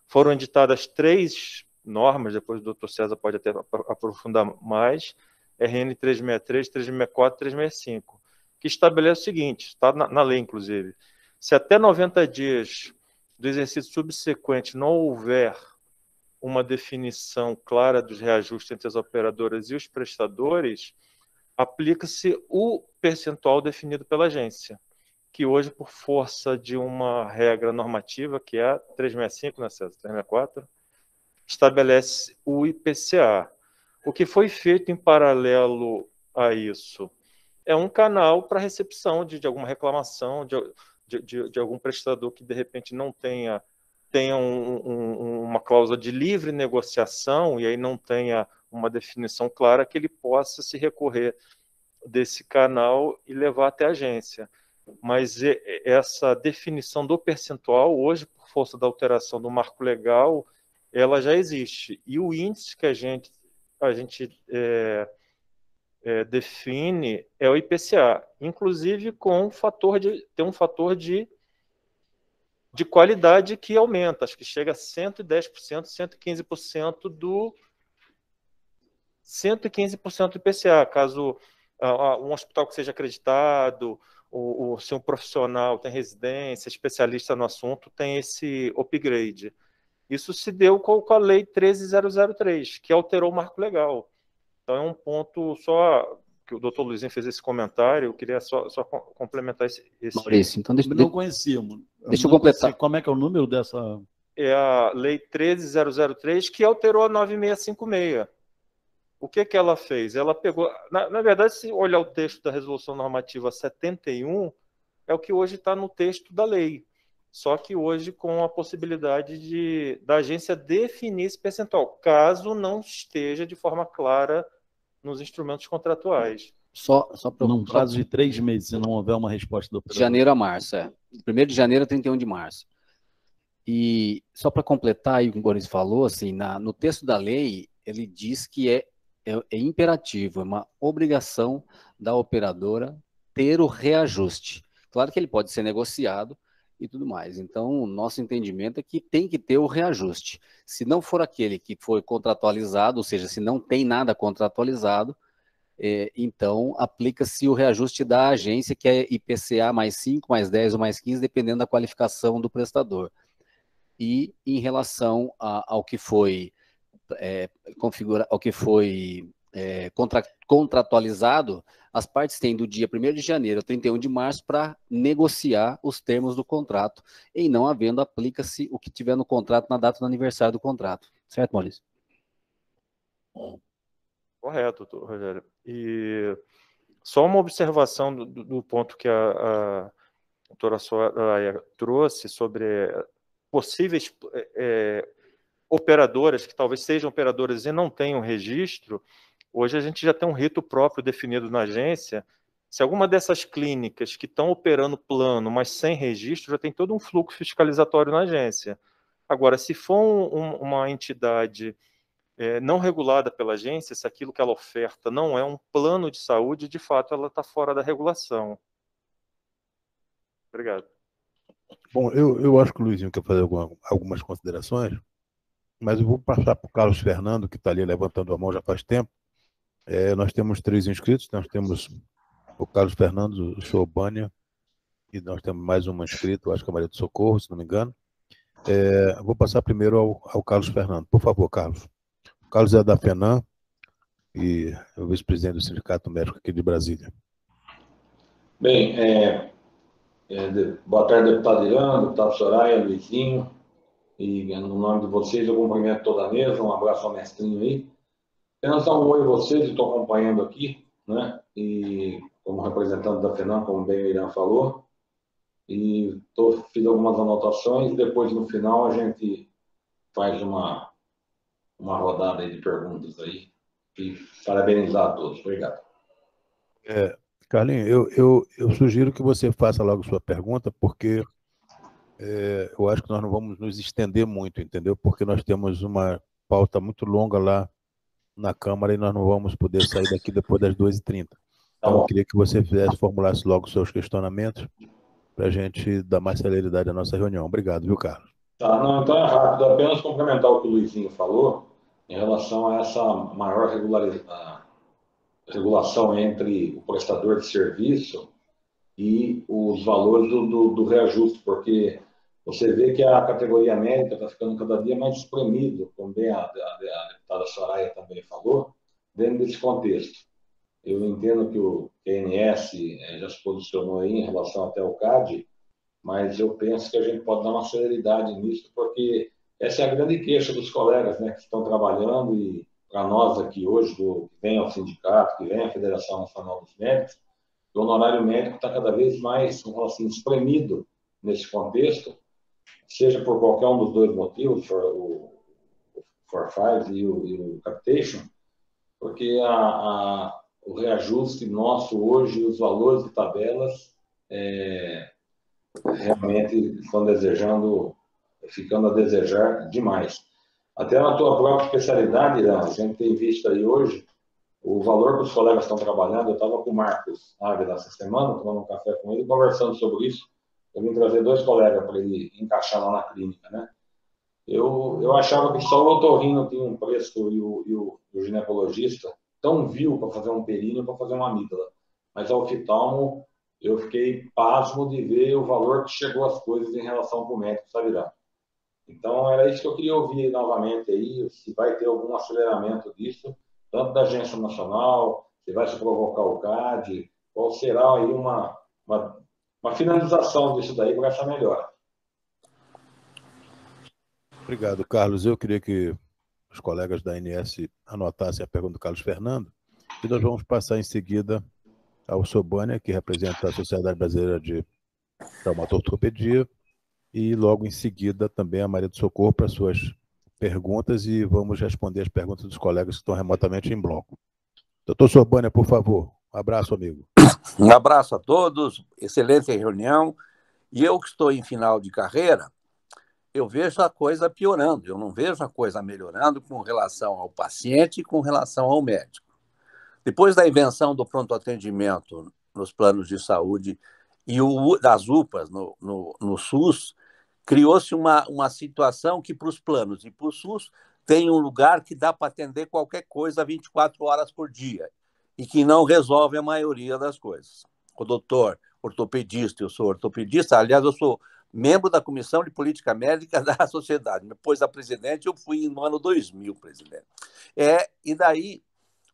foram editadas 3 normas, depois o doutor César pode até aprofundar mais, RN 363, 364, 365, que estabelece o seguinte, está na lei, inclusive, se até 90 dias do exercício subsequente não houver uma definição clara dos reajustes entre as operadoras e os prestadores, aplica-se o percentual definido pela agência, que hoje, por força de uma regra normativa, que é a 365, né, César? 364, estabelece o IPCA. O que foi feito em paralelo a isso é um canal para recepção de alguma reclamação de algum prestador que, de repente, não tenha uma cláusula de livre negociação e aí não tenha uma definição clara, que ele possa se recorrer desse canal e levar até a agência. Mas essa definição do percentual, hoje, por força da alteração do marco legal, ela já existe. E o índice que a gente define é o IPCA, inclusive com tem um fator de qualidade que aumenta, acho que chega a 110%, 115% do IPCA, caso um hospital que seja acreditado, ou se um profissional tem residência, especialista no assunto, tem esse upgrade. Isso se deu com a Lei 13.003, que alterou o marco legal. Então, é um ponto só que o doutor Luizinho fez esse comentário, eu queria só complementar esse... Maurício, então Não conhecíamos. Deixa eu completar. Como é que é o número dessa... É a Lei 13.003, que alterou a 9656. O que ela fez? Ela pegou... Na verdade, se olhar o texto da Resolução Normativa 71, é o que hoje está no texto da lei. Só que hoje com a possibilidade da agência definir esse percentual, caso não esteja de forma clara nos instrumentos contratuais. Só para num prazo de 3 meses, se não houver uma resposta do operador. De janeiro a março, 1º de janeiro a 31 de março. E só para completar aí o que o Boris falou, assim, no texto da lei, ele diz que é imperativo, é uma obrigação da operadora ter o reajuste. Claro que ele pode ser negociado e tudo mais. Então, o nosso entendimento é que tem que ter o reajuste. Se não for aquele que foi contratualizado, ou seja, se não tem nada contratualizado, então aplica-se o reajuste da agência, que é IPCA mais 5, mais 10 ou mais 15, dependendo da qualificação do prestador. E em relação ao que foi contratualizado, as partes têm do dia 1º de janeiro a 31 de março para negociar os termos do contrato. Em não havendo, aplica-se o que tiver no contrato na data do aniversário do contrato. Certo, Maurício? Correto, doutor Rogério. E só uma observação do ponto que a doutora Soraya trouxe sobre possíveis operadoras, que talvez sejam operadoras e não tenham registro. Hoje a gente já tem um rito próprio definido na agência. Se alguma dessas clínicas que estão operando plano, mas sem registro, já tem todo um fluxo fiscalizatório na agência. Agora, se for uma entidade não regulada pela agência, se aquilo que ela oferta não é um plano de saúde, de fato ela está fora da regulação. Obrigado. Bom, eu acho que o Luizinho quer fazer algumas considerações, mas eu vou passar para o Carlos Fernando, que está ali levantando a mão já faz tempo. Nós temos 3 inscritos, nós temos o Carlos Fernando, o Chobânia, e nós temos mais uma inscrita, acho que é a Maria do Socorro, se não me engano. Vou passar primeiro ao Carlos Fernando. Por favor, Carlos. O Carlos é da FENAM e é o vice-presidente do Sindicato Médico aqui de Brasília. Bem, boa tarde, deputado Irã, deputado Soraya, Luizinho, e no nome de vocês eu cumprimento toda a mesa, um abraço ao mestrinho aí. Apenas dar um oi a vocês, estou acompanhando aqui, né, e como representante da FENAM, como bem o Irã falou, e fiz algumas anotações e depois no final a gente faz uma rodada aí de perguntas aí, e parabenizar a todos. Obrigado. Carlinhos, eu sugiro que você faça logo sua pergunta, porque eu acho que nós não vamos nos estender muito, entendeu? Porque nós temos uma pauta muito longa lá na Câmara e nós não vamos poder sair daqui depois das 2h30. Então, eu queria que você formulasse logo os seus questionamentos para a gente dar mais celeridade à nossa reunião. Obrigado, viu, Carlos? Tá, não, então é rápido. Apenas complementar o que o Luizinho falou. em relação a essa maior regulação entre o prestador de serviço e os valores do reajuste, porque você vê que a categoria médica está ficando cada dia mais espremida, como bem a deputada Soraya também falou, dentro desse contexto. Eu entendo que o INS já se posicionou aí em relação até ao CAD, mas eu penso que a gente pode dar uma celeridade nisso, porque essa é a grande queixa dos colegas, né, que estão trabalhando, e para nós aqui hoje, que vem ao sindicato, que vem à Federação Nacional dos Médicos, o honorário médico está cada vez mais, vamos falar assim, espremido nesse contexto, seja por qualquer um dos dois motivos, o for-five e o capitation, porque o reajuste nosso hoje, os valores de tabelas, realmente estão ficando a desejar demais. Até na tua própria especialidade, Irã, a gente tem visto aí hoje o valor que os colegas estão trabalhando. Eu estava com o Marcos Ávila essa semana, tomando um café com ele, conversando sobre isso. Eu vim trazer 2 colegas para ele encaixar lá na clínica, né? Eu achava que só o otorrino tinha um preço e o ginecologista tão vil para fazer um períneo, para fazer uma amígdala. Mas a oftalmo, eu fiquei pasmo de ver o valor que chegou às coisas em relação ao médico, sabe, Irã? Então, era isso que eu queria ouvir novamente aí, se vai ter algum aceleramento disso, tanto da Agência Nacional, se vai se provocar o CAD, qual será aí uma finalização disso daí para essa melhora. Obrigado, Carlos. Eu queria que os colegas da ANS anotassem a pergunta do Carlos Fernando, e nós vamos passar em seguida ao Sobânia, que representa a Sociedade Brasileira de Traumatortopedia, e logo em seguida também a Maria do Socorro para suas perguntas, e vamos responder as perguntas dos colegas que estão remotamente em bloco. Doutor Sobânia, por favor. Um abraço, amigo. Um abraço a todos, excelente reunião. E eu que estou em final de carreira, eu vejo a coisa piorando, eu não vejo a coisa melhorando com relação ao paciente e com relação ao médico. Depois da invenção do pronto atendimento nos planos de saúde e das UPAs no SUS, criou-se uma situação que para os planos e para o SUS tem um lugar que dá para atender qualquer coisa 24 horas por dia e que não resolve a maioria das coisas. O doutor ortopedista, eu sou ortopedista, aliás, eu sou membro da Comissão de Política Médica da sociedade. Depois da presidente, eu fui no ano 2000, presidente. E daí,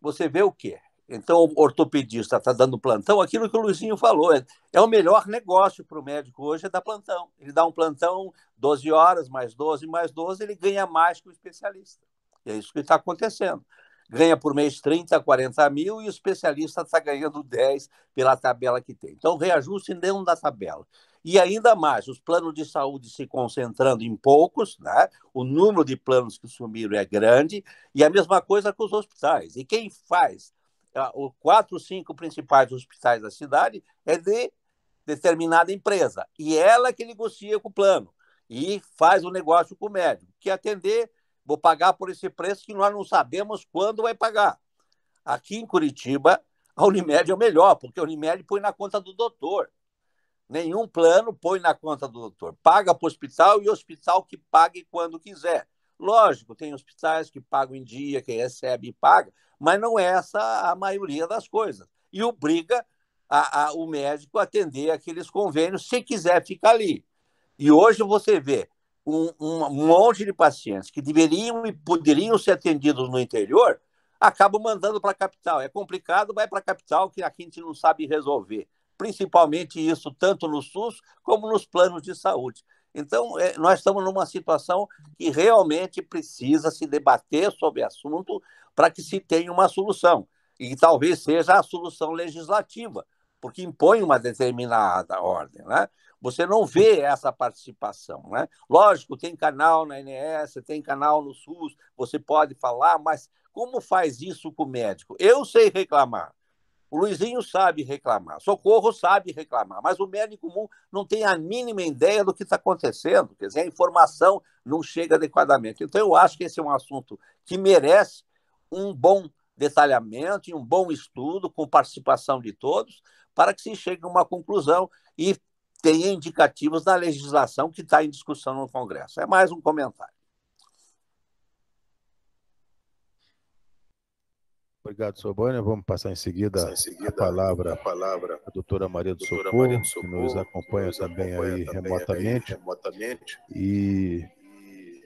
você vê o quê? Então, o ortopedista está dando plantão, aquilo que o Luizinho falou, é o melhor negócio para o médico hoje, é dar plantão. Ele dá um plantão 12 horas, mais 12, mais 12, ele ganha mais que o especialista. E é isso que está acontecendo. Ganha por mês 30, 40 mil e o especialista está ganhando 10 pela tabela que tem. Então, reajuste dentro da tabela. E ainda mais, os planos de saúde se concentrando em poucos, né? O número de planos que sumiram é grande, e a mesma coisa com os hospitais. E quem faz os 4, 5 principais hospitais da cidade é de determinada empresa, e ela que negocia com o plano, e faz o negócio com o médico, que atender, vou pagar por esse preço que nós não sabemos quando vai pagar. Aqui em Curitiba, a Unimed é o melhor, porque a Unimed põe na conta do doutor. Nenhum plano põe na conta do doutor. Paga para o hospital e o hospital que pague quando quiser. Lógico, tem hospitais que pagam em dia, quem recebe e paga, mas não é essa a maioria das coisas. E obriga o médico a atender aqueles convênios se quiser ficar ali. E hoje você vê um monte de pacientes que deveriam e poderiam ser atendidos no interior, acabam mandando para a capital. É complicado, vai para a capital, que aqui a gente não sabe resolver. Principalmente isso, tanto no SUS como nos planos de saúde. Então, nós estamos numa situação que realmente precisa se debater sobre o assunto para que se tenha uma solução. E talvez seja a solução legislativa, porque impõe uma determinada ordem, né? Você não vê essa participação, né? Lógico, tem canal na ANS, tem canal no SUS, você pode falar, mas como faz isso com o médico? Eu sei reclamar. O Luizinho sabe reclamar, Socorro sabe reclamar, mas o médico comum não tem a mínima ideia do que está acontecendo, quer dizer, a informação não chega adequadamente. Então, eu acho que esse é um assunto que merece um bom detalhamento e um bom estudo com participação de todos, para que se chegue a uma conclusão e tenha indicativos na legislação que está em discussão no Congresso. É mais um comentário. Obrigado, Sobânia. Vamos passar em seguida a palavra à doutora Maria do Socorro, que nos acompanha também aí remotamente. E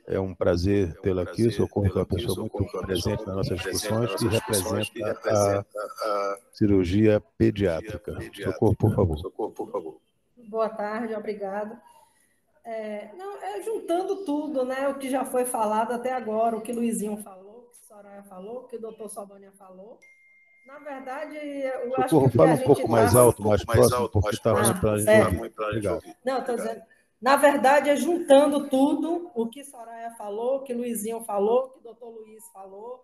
é um prazer tê-la aqui. Socorro é uma pessoa muito presente nas nossas discussões e representa a cirurgia pediátrica. Socorro, por favor. Boa tarde, obrigado. Juntando tudo, né, o que já foi falado até agora, o que Luizinho falou, o que Soraya falou, o que o doutor Sobânia falou. Na verdade, eu acho que fala um pouco mais alto, mais próximo, porque está ruim para a gente ouvir. Obrigado. Não, estou dizendo, na verdade, é juntando tudo, o que Soraya falou, o que Luizinho falou, o que o doutor Luiz falou.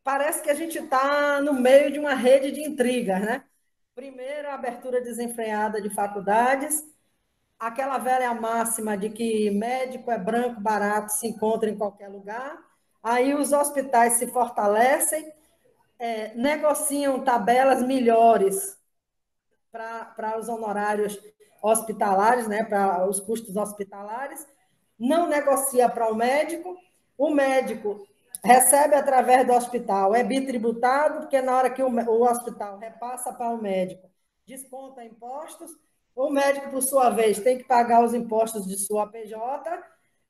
Parece que a gente está no meio de uma rede de intrigas, né? Primeiro, a abertura desenfreada de faculdades, aquela velha máxima de que médico é branco, barato, se encontra em qualquer lugar. Aí os hospitais se fortalecem, negociam tabelas melhores para os honorários hospitalares, né, para os custos hospitalares, não negocia para o médico recebe através do hospital, é bitributado, porque na hora que o hospital repassa para o médico, desconta impostos, o médico, por sua vez, tem que pagar os impostos de sua PJ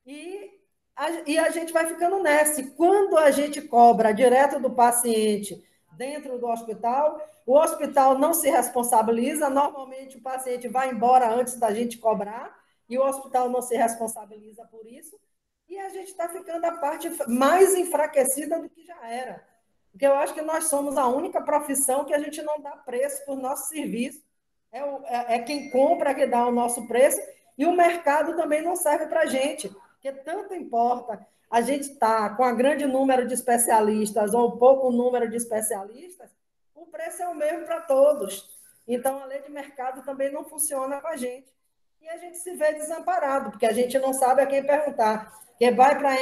e a gente vai ficando nessa. E quando a gente cobra direto do paciente dentro do hospital, o hospital não se responsabiliza, normalmente o paciente vai embora antes da gente cobrar e o hospital não se responsabiliza por isso, e a gente está ficando a parte mais enfraquecida do que já era. Porque eu acho que nós somos a única profissão que a gente não dá preço por nosso serviço. É quem compra que dá o nosso preço, e o mercado também não serve para a gente, porque tanto importa a gente estar com a grande número de especialistas ou pouco número de especialistas, o preço é o mesmo para todos. Então, a lei de mercado também não funciona com a gente. E a gente se vê desamparado, porque a gente não sabe a quem perguntar. Porque vai para a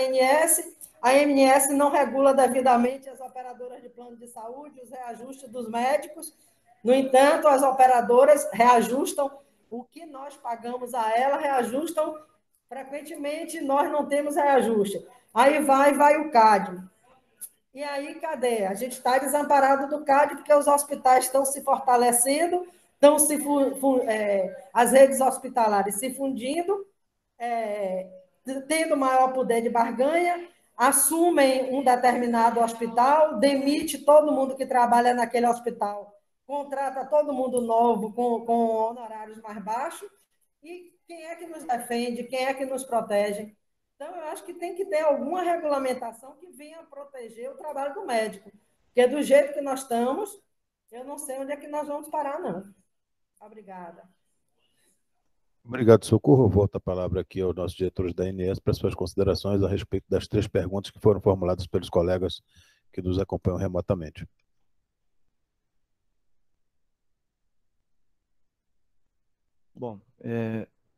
ANS não regula devidamente as operadoras de plano de saúde, os reajustes dos médicos. No entanto, as operadoras reajustam o que nós pagamos a ela, reajustam frequentemente, nós não temos reajuste. Aí vai o CAD. E aí, cadê? A gente está desamparado do CAD porque os hospitais estão se fortalecendo, as redes hospitalares se fundindo, tendo maior poder de barganha, assumem um determinado hospital, demite todo mundo que trabalha naquele hospital, contrata todo mundo novo com honorários mais baixos, e quem é que nos defende, quem é que nos protege? Então, eu acho que tem que ter alguma regulamentação que venha proteger o trabalho do médico, porque do jeito que nós estamos, eu não sei onde é que nós vamos parar, não. Obrigada. Obrigado, Socorro. Eu volto a palavra aqui aos nossos diretores da ANS para suas considerações a respeito das 3 perguntas que foram formuladas pelos colegas que nos acompanham remotamente. Bom,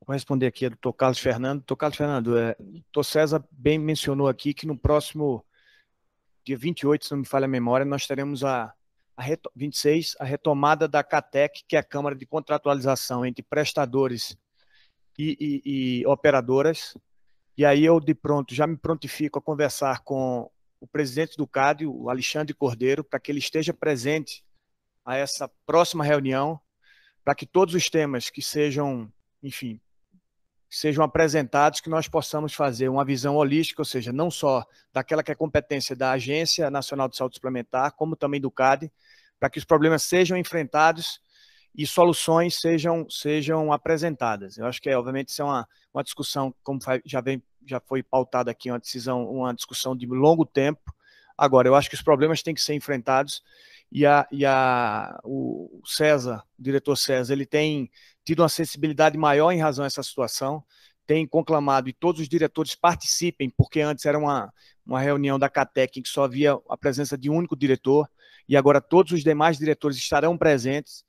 vou responder aqui a do Dr. Carlos Fernando. Dr. Carlos Fernando, o Dr. César bem mencionou aqui que no próximo dia 28, se não me falha a memória, nós teremos 26, a retomada da CATEC, que é a Câmara de Contratualização entre prestadores e operadoras. E aí eu, de pronto, já me prontifico a conversar com o presidente do CAD, o Alexandre Cordeiro, para que ele esteja presente a essa próxima reunião, para que todos os temas que sejam, enfim, sejam apresentados, que nós possamos fazer uma visão holística, ou seja, não só daquela que é competência da Agência Nacional de Saúde Suplementar, como também do CAD, para que os problemas sejam enfrentados e soluções sejam apresentadas. Eu acho que, obviamente, isso é uma discussão, como já foi pautada aqui, uma discussão de longo tempo. Agora, eu acho que os problemas têm que ser enfrentados, e o César, o diretor César, ele tem tido uma sensibilidade maior em razão a essa situação, tem conclamado e todos os diretores participem, porque antes era uma reunião da CATEC em que só havia a presença de um único diretor, e agora todos os demais diretores estarão presentes,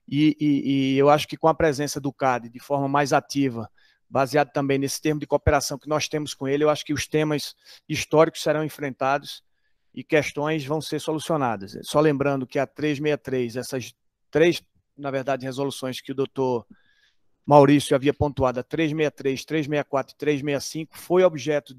e eu acho que com a presença do CAD de forma mais ativa, baseado também nesse termo de cooperação que nós temos com ele, eu acho que os temas históricos serão enfrentados e questões vão ser solucionadas. Só lembrando que a 363, essas 3, na verdade, resoluções que o doutor Maurício havia pontuado, a 363, 364 e 365, foi objeto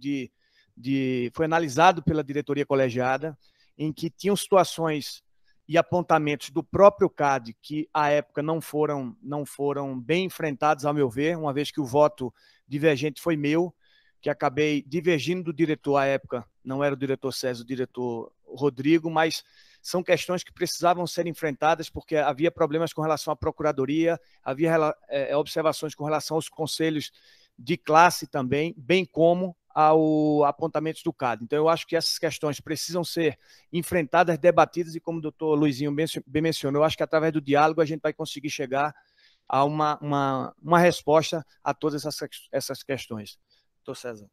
foi analisado pela diretoria colegiada, em que tinham situações e apontamentos do próprio CAD que, à época, não foram bem enfrentados, ao meu ver, uma vez que o voto divergente foi meu, que acabei divergindo do diretor à época, não era o diretor César, o diretor Rodrigo, mas são questões que precisavam ser enfrentadas porque havia problemas com relação à procuradoria, havia observações com relação aos conselhos de classe também, bem como ao apontamentos do CAD. Então, eu acho que essas questões precisam ser enfrentadas, debatidas, e como o doutor Luizinho bem mencionou, eu acho que através do diálogo a gente vai conseguir chegar a uma resposta a todas essas questões. Doutor César,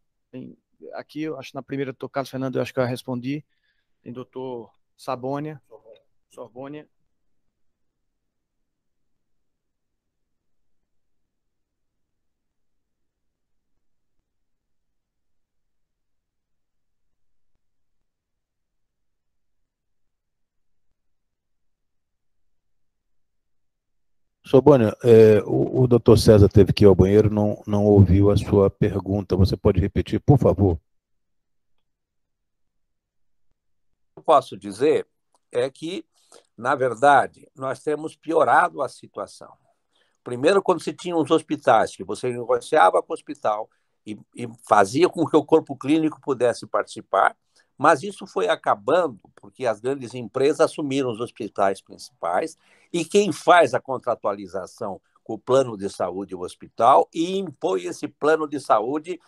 aqui, eu acho que na primeira, doutor Carlos Fernando, eu acho que eu respondi. Tem doutor Sorbonne. Sorbonne, o doutor César teve que ir ao banheiro, não ouviu a sua pergunta. Você pode repetir, por favor? Eu posso dizer é que, na verdade, nós temos piorado a situação. Primeiro, quando se tinha os hospitais, que você negociava com o hospital e fazia com que o corpo clínico pudesse participar, mas isso foi acabando porque as grandes empresas assumiram os hospitais principais e quem faz a contratualização com o plano de saúde do hospital e impõe esse plano de saúde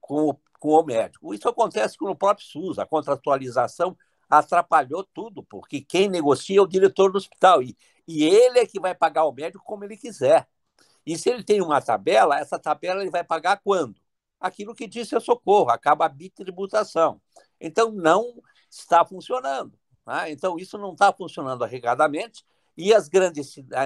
com o médico. Isso acontece com o próprio SUS, a contratualização atrapalhou tudo, porque quem negocia é o diretor do hospital e ele é que vai pagar o médico como ele quiser. E se ele tem uma tabela, essa tabela ele vai pagar quando? Aquilo que disse o Socorro, acaba a bitributação. Então, não está funcionando. Né? Então, isso não está funcionando arregadamente, e as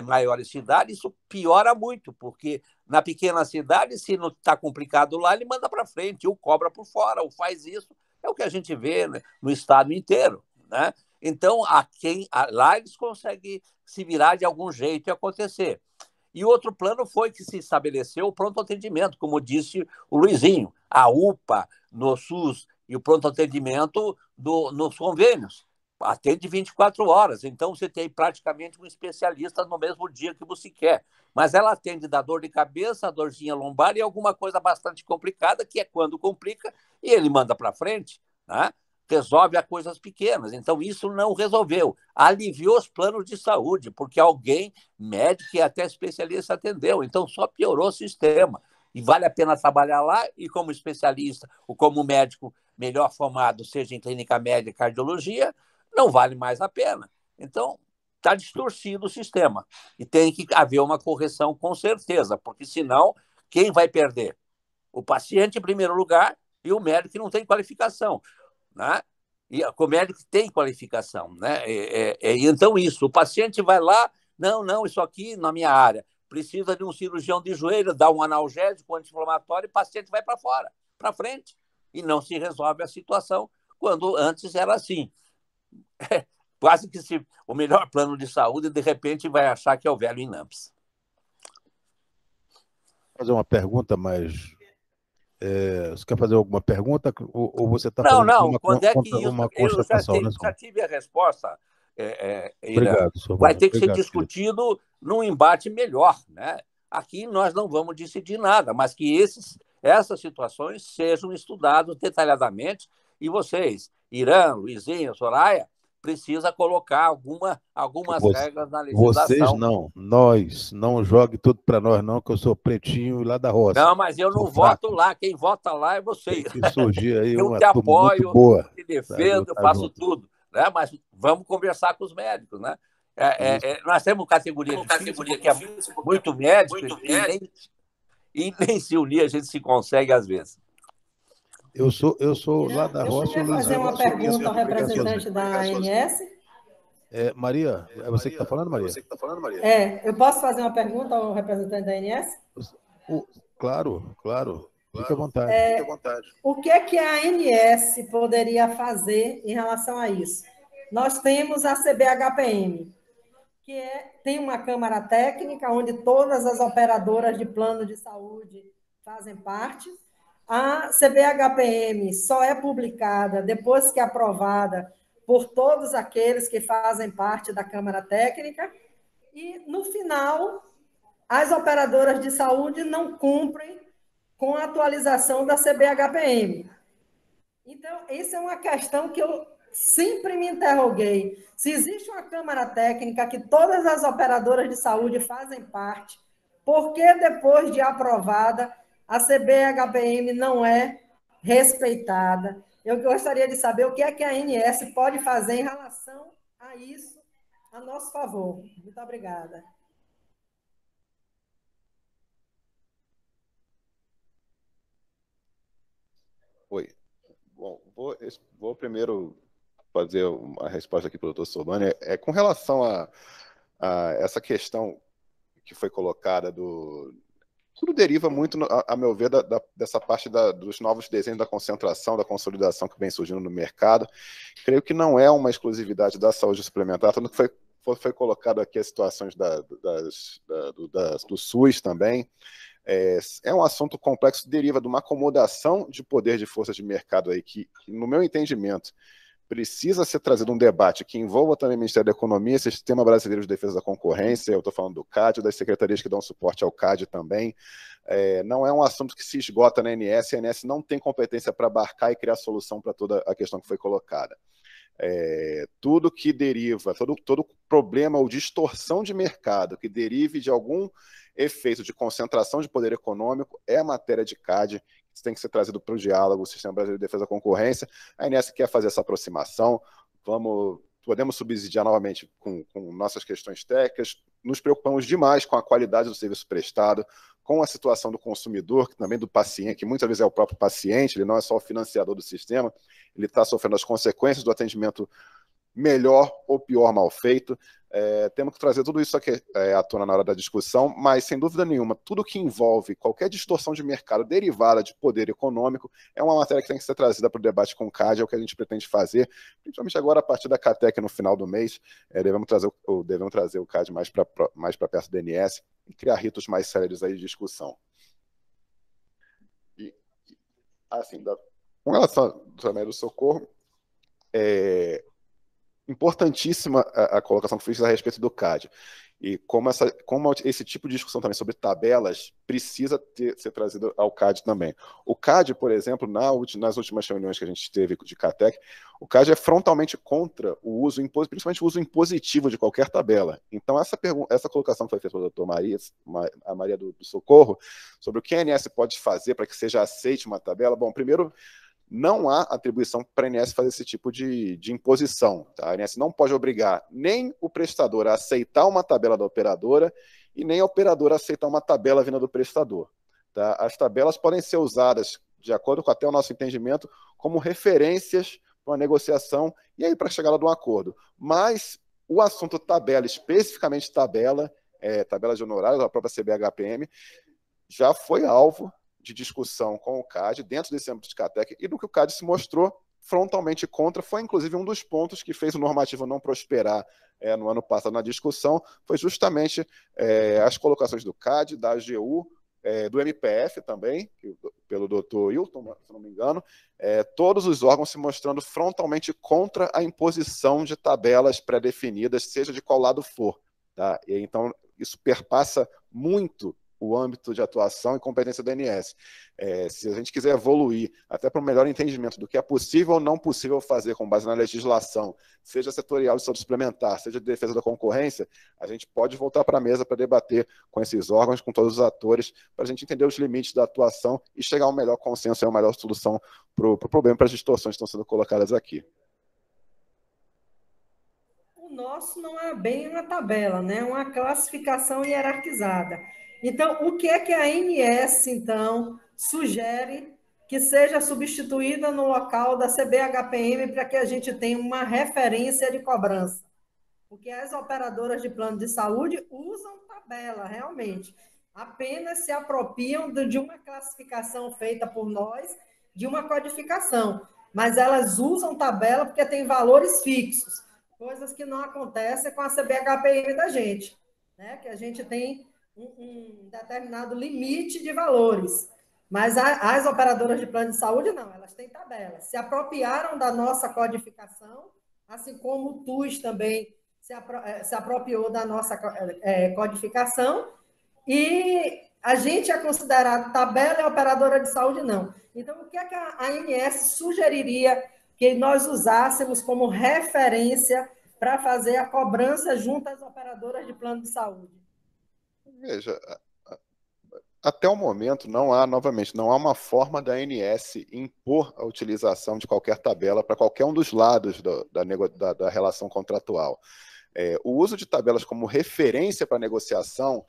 maiores cidades, isso piora muito, porque na pequena cidade, se não está complicado lá, ele manda para frente, ou cobra por fora, ou faz isso. É o que a gente vê, né, no estado inteiro. Né? Então, lá eles conseguem se virar de algum jeito e acontecer. E outro plano foi que se estabeleceu o pronto-atendimento, como disse o Luizinho, a UPA no SUS e o pronto-atendimento nos convênios. Atende 24 horas, então você tem praticamente um especialista no mesmo dia que você quer. Mas ela atende da dor de cabeça, a dorzinha lombar e alguma coisa bastante complicada, que é quando complica, e ele manda para frente, né? Resolve as coisas pequenas. Então, isso não resolveu. Aliviou os planos de saúde, porque alguém, médico e até especialista, atendeu. Então, só piorou o sistema. E vale a pena trabalhar lá, e como especialista ou como médico melhor formado, seja em clínica médica e cardiologia, não vale mais a pena. Então, está distorcido o sistema. E tem que haver uma correção com certeza, porque senão, quem vai perder? O paciente, em primeiro lugar, e o médico que não tem qualificação. Né? E o médico tem qualificação. Né? Então, isso, o paciente vai lá, não, isso aqui na minha área, precisa de um cirurgião de joelho, dá um analgésico, anti-inflamatório, e o paciente vai para fora, para frente, e não se resolve a situação, quando antes era assim. Quase que o melhor plano de saúde, de repente, vai achar que é o velho INAMPS. Vou fazer uma pergunta, mas você quer fazer alguma pergunta ou você está fazendo não, quando é que isso... uma constatação? Eu já tive a resposta. Obrigado, senhor. Vai ter que ser discutido num embate melhor. Né? Aqui nós não vamos decidir nada, mas que essas situações sejam estudadas detalhadamente, e vocês, Irã, Luizinho, Soraya, precisa colocar algumas regras na legislação. Vocês não, nós, não jogue tudo para nós não, que eu sou pretinho lá da roça. Não, mas eu não voto lá, quem vota lá é vocês. Tem que surgir aí eu uma te turma apoio, muito boa, te defendo, eu faço tudo. Né? Mas vamos conversar com os médicos. Né? Nós temos categoria difícil, porque é muito médico, e nem se unir a gente se consegue às vezes. Eu sou lá da roça. Eu queria fazer uma pergunta ao representante da ANS. Maria, é você que está falando, Maria? Eu posso fazer uma pergunta ao representante da ANS? Claro. Fique à vontade. O que é que a ANS poderia fazer em relação a isso? Nós temos a CBHPM, que tem uma câmara técnica onde todas as operadoras de plano de saúde fazem parte. A CBHPM só é publicada depois que é aprovada por todos aqueles que fazem parte da Câmara Técnica, e, no final, as operadoras de saúde não cumprem com a atualização da CBHPM. Então, essa é uma questão que eu sempre me interroguei. Se existe uma Câmara Técnica que todas as operadoras de saúde fazem parte, por que depois de aprovada, a CBHPM não é respeitada? Eu gostaria de saber o que é que a ANS pode fazer em relação a isso, a nosso favor. Muito obrigada. Oi. Bom, vou primeiro fazer uma resposta aqui para o doutor Sobane. Com relação a essa questão que foi colocada tudo deriva muito, a meu ver, dessa parte dos novos desenhos da concentração, da consolidação que vem surgindo no mercado. Creio que não é uma exclusividade da saúde suplementar, tanto que foi colocado aqui as situações do SUS também. É um assunto complexo, deriva de uma acomodação de poder de força de mercado aí, que no meu entendimento, precisa ser trazido um debate que envolva também o Ministério da Economia, Sistema Brasileiro de Defesa da Concorrência, eu estou falando do CAD, das secretarias que dão suporte ao CAD também. Não é um assunto que se esgota na ANS, a ANS não tem competência para abarcar e criar solução para toda a questão que foi colocada. Tudo que deriva, todo problema ou distorção de mercado que derive de algum efeito de concentração de poder econômico é matéria de CAD, isso tem que ser trazido para o diálogo, o Sistema Brasileiro de Defesa da Concorrência. A ANS quer fazer essa aproximação, podemos subsidiar novamente com nossas questões técnicas, nos preocupamos demais com a qualidade do serviço prestado, com a situação do consumidor, que também do paciente, que muitas vezes é o próprio paciente, ele não é só o financiador do sistema, ele está sofrendo as consequências do atendimento melhor ou pior mal feito. Temos que trazer tudo isso aqui à tona na hora da discussão, mas, sem dúvida nenhuma, tudo que envolve qualquer distorção de mercado derivada de poder econômico é uma matéria que tem que ser trazida para o debate com o CAD, é o que a gente pretende fazer, principalmente agora, a partir da CATEC no final do mês, devemos trazer o CAD mais para perto do DNS e criar ritos mais sérios aí de discussão. E, assim, com relação ao do socorro, importantíssima a colocação que fiz a respeito do CAD. E como esse tipo de discussão também sobre tabelas precisa ser trazido ao CAD também. O CAD, por exemplo, nas últimas reuniões que a gente teve de CATEC, o CAD é frontalmente contra o uso, principalmente o uso impositivo de qualquer tabela. Então, essa colocação que foi feita pela doutora Maria do Socorro, sobre o que a ANS pode fazer para que seja aceite uma tabela, bom, primeiro, não há atribuição para a ANS fazer esse tipo de imposição. Tá? A ANS não pode obrigar nem o prestador a aceitar uma tabela da operadora e nem a operadora a aceitar uma tabela vinda do prestador. Tá? As tabelas podem ser usadas, de acordo com até o nosso entendimento, como referências para uma negociação e aí para a chegada de um acordo. Mas o assunto tabela, especificamente tabela de honorários, a própria CBHPM, já foi alvo de discussão com o CAD dentro desse âmbito de CATEC, e do que o CAD se mostrou frontalmente contra, foi inclusive um dos pontos que fez o normativo não prosperar no ano passado na discussão, foi justamente as colocações do CAD, da AGU, do MPF também, pelo doutor Hilton, se não me engano, todos os órgãos se mostrando frontalmente contra a imposição de tabelas pré-definidas, seja de qual lado for. Tá? E, então, isso perpassa muito o âmbito de atuação e competência da ANS. Se a gente quiser evoluir até para um melhor entendimento do que é possível ou não possível fazer com base na legislação, seja setorial de saúde suplementar, seja de defesa da concorrência, a gente pode voltar para a mesa para debater com esses órgãos, com todos os atores, para a gente entender os limites da atuação e chegar a um melhor consenso e uma melhor solução para o problema, para as distorções que estão sendo colocadas aqui. O nosso não é bem uma tabela, né? Uma classificação hierarquizada. Então, o que é que a ANS, então, sugere que seja substituída no local da CBHPM para que a gente tenha uma referência de cobrança? Porque as operadoras de plano de saúde usam tabela, realmente. Apenas se apropriam de uma classificação feita por nós, de uma codificação. Mas elas usam tabela porque tem valores fixos, coisas que não acontecem com a CBHPM da gente, né? Que a gente tem um determinado limite de valores. Mas as operadoras de plano de saúde, não, elas têm tabelas. Se apropriaram da nossa codificação, assim como o TUS também se apropriou da nossa codificação, e a gente é considerado tabela e operadora de saúde, não. Então, o que é que a ANS sugeriria que nós usássemos como referência para fazer a cobrança junto às operadoras de plano de saúde? Veja, até o momento não há uma forma da ANS impor a utilização de qualquer tabela para qualquer um dos lados da relação contratual. O uso de tabelas como referência para negociação,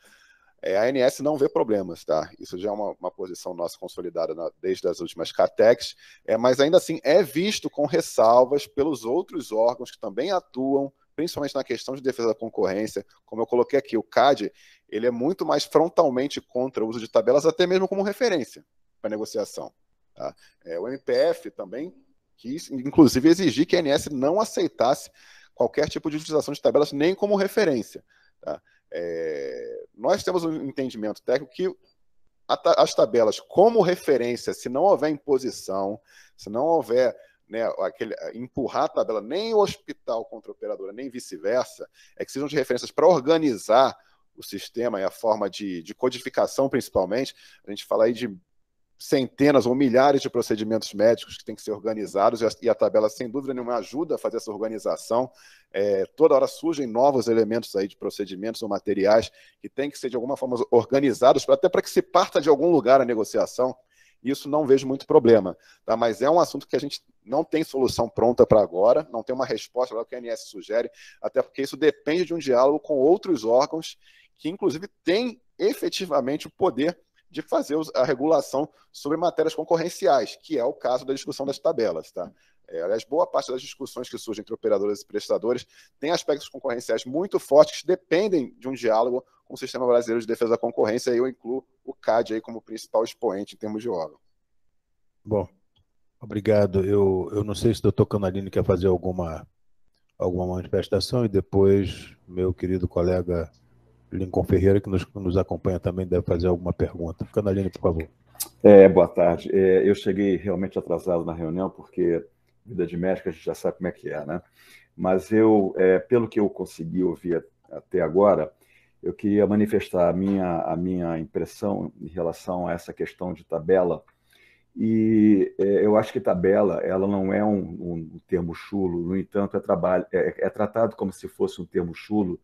a ANS não vê problemas, tá? Isso já é uma posição nossa consolidada desde as últimas CATECs, mas ainda assim é visto com ressalvas pelos outros órgãos que também atuam, principalmente na questão de defesa da concorrência. Como eu coloquei aqui, o CAD ele é muito mais frontalmente contra o uso de tabelas, até mesmo como referência para negociação. Tá? O MPF também quis, inclusive, exigir que a ANS não aceitasse qualquer tipo de utilização de tabelas, nem como referência. Tá? Nós temos um entendimento técnico que as tabelas como referência, se não houver imposição, se não houver empurrar a tabela, nem o hospital contra a operadora, nem vice-versa, que sejam de referências para organizar o sistema e a forma de codificação, principalmente. A gente fala aí de centenas ou milhares de procedimentos médicos que têm que ser organizados, e a tabela, sem dúvida nenhuma, ajuda a fazer essa organização. Toda hora surgem novos elementos aí de procedimentos ou materiais que têm que ser, de alguma forma, organizados, até para que se parta de algum lugar a negociação. Isso não vejo muito problema, tá? Mas é um assunto que a gente não tem solução pronta para agora, não tem uma resposta para o que a ANS sugere, até porque isso depende de um diálogo com outros órgãos que, inclusive, têm efetivamente o poder de fazer a regulação sobre matérias concorrenciais, que é o caso da discussão das tabelas. Tá? Aliás, boa parte das discussões que surgem entre operadores e prestadores tem aspectos concorrenciais muito fortes que dependem de um diálogo com o Sistema Brasileiro de Defesa da Concorrência, e eu incluo o CAD aí como principal expoente em termos de órgão. Bom, obrigado. Eu não sei se o doutor Canalini quer fazer alguma manifestação, e depois meu querido colega Lincoln Ferreira, que nos acompanha também, deve fazer alguma pergunta. Canalini, por favor. Boa tarde. Eu cheguei realmente atrasado na reunião, porque vida de médico a gente já sabe como é que é, né? Mas pelo que eu consegui ouvir até agora, eu queria manifestar a minha impressão em relação a essa questão de tabela. E eu acho que tabela, ela não é um termo chulo, no entanto, é tratado como se fosse um termo chulo,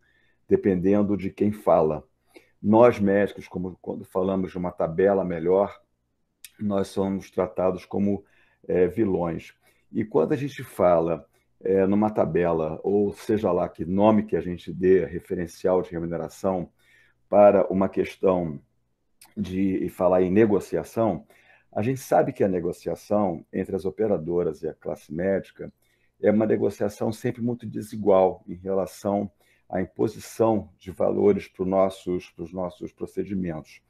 dependendo de quem fala. Nós, médicos, quando falamos de uma tabela melhor, nós somos tratados como vilões. E quando a gente fala numa tabela, ou seja lá que nome que a gente dê, referencial de remuneração, para uma questão de falar em negociação, a gente sabe que a negociação entre as operadoras e a classe médica é uma negociação sempre muito desigual em relação à imposição de valores para os nossos procedimentos,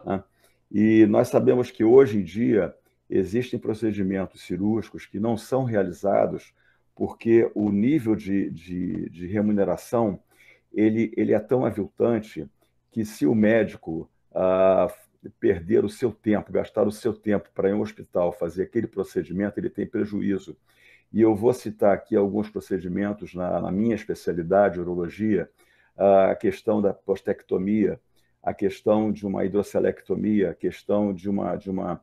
né? E nós sabemos que hoje em dia existem procedimentos cirúrgicos que não são realizados porque o nível de remuneração ele é tão aviltante que, se o médico perder o seu tempo, gastar o seu tempo para ir ao hospital fazer aquele procedimento, ele tem prejuízo. E eu vou citar aqui alguns procedimentos na minha especialidade, urologia, a questão da postectomia, a questão de uma hidrocelectomia, a questão de uma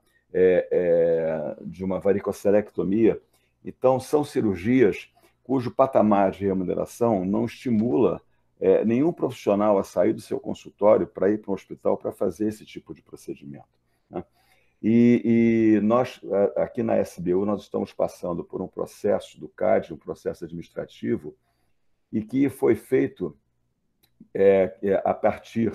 varicocelectomia. Então, são cirurgias cujo patamar de remuneração não estimula nenhum profissional a sair do seu consultório para ir para um hospital para fazer esse tipo de procedimento, né? E nós, aqui na SBU, nós estamos passando por um processo do CAD, um processo administrativo, e que foi feito a partir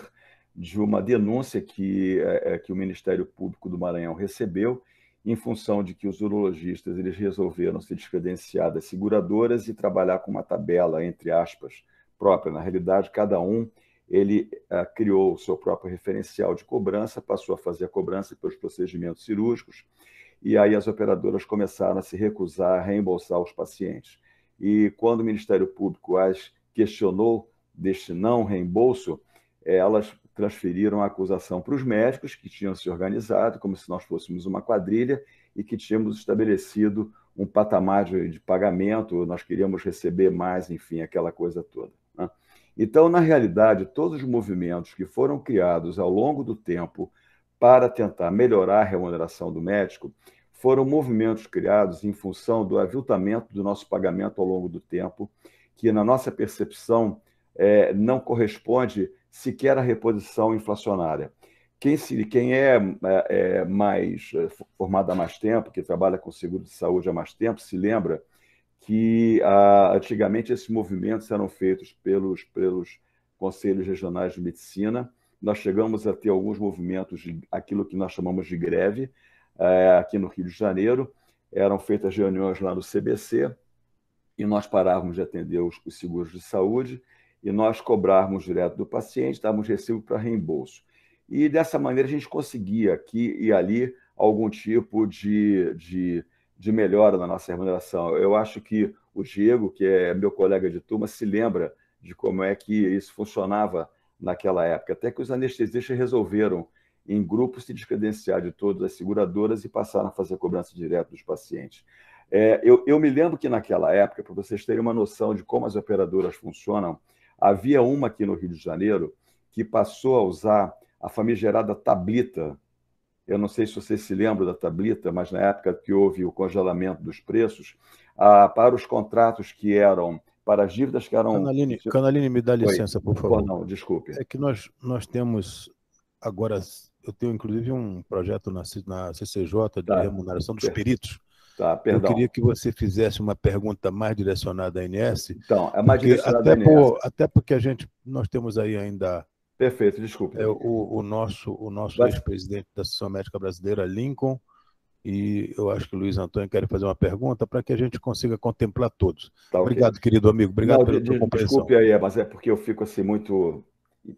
de uma denúncia que o Ministério Público do Maranhão recebeu, em função de que os urologistas eles resolveram se descredenciar das seguradoras e trabalhar com uma tabela, entre aspas, própria. Na realidade, cada um ele criou o seu próprio referencial de cobrança, passou a fazer a cobrança pelos procedimentos cirúrgicos, e aí as operadoras começaram a se recusar a reembolsar os pacientes. E quando o Ministério Público as questionou deste não reembolso, elas transferiram a acusação para os médicos, que tinham se organizado como se nós fôssemos uma quadrilha e que tínhamos estabelecido um patamar de pagamento, nós queríamos receber mais, enfim, aquela coisa toda, né? Então, na realidade, todos os movimentos que foram criados ao longo do tempo para tentar melhorar a remuneração do médico foram movimentos criados em função do aviltamento do nosso pagamento ao longo do tempo, que, na nossa percepção, não corresponde sequer à reposição inflacionária. Quem é mais formado há mais tempo, que trabalha com seguro de saúde há mais tempo, se lembra que antigamente esses movimentos eram feitos pelos conselhos regionais de medicina. Nós chegamos a ter alguns movimentos de aquilo que nós chamamos de greve, aqui no Rio de Janeiro. Eram feitas reuniões lá no CBC e nós parávamos de atender os seguros de saúde e nós cobrávamos direto do paciente, dávamos recibo para reembolso. E dessa maneira a gente conseguia aqui e ali algum tipo de melhora na nossa remuneração. Eu acho que o Diego, que é meu colega de turma, se lembra de como é que isso funcionava naquela época, até que os anestesistas resolveram, em grupos, se descredenciar de todas as seguradoras e passaram a fazer cobrança direta dos pacientes. Eu me lembro que naquela época, para vocês terem uma noção de como as operadoras funcionam, havia uma aqui no Rio de Janeiro que passou a usar a famigerada tablita. Eu não sei se vocês se lembram da tablita, mas na época que houve o congelamento dos preços, para os contratos que eram, para as dívidas que eram... Canalini, me dá licença, por favor. Não, desculpe. É que nós temos agora, eu tenho inclusive um projeto na CCJ de remuneração dos peritos. Tá, perdão. Eu queria que você fizesse uma pergunta mais direcionada à ANS. Então, é mais direcionada à ANS. Até porque nós temos aí ainda... Perfeito, desculpe. O nosso ex-presidente da Associação Médica Brasileira, Lincoln, e eu acho que o Luiz Antônio quer fazer uma pergunta para que a gente consiga contemplar todos. Tá, obrigado, querido amigo. Obrigado pela tua compreensão. Desculpe aí, mas é porque eu fico assim muito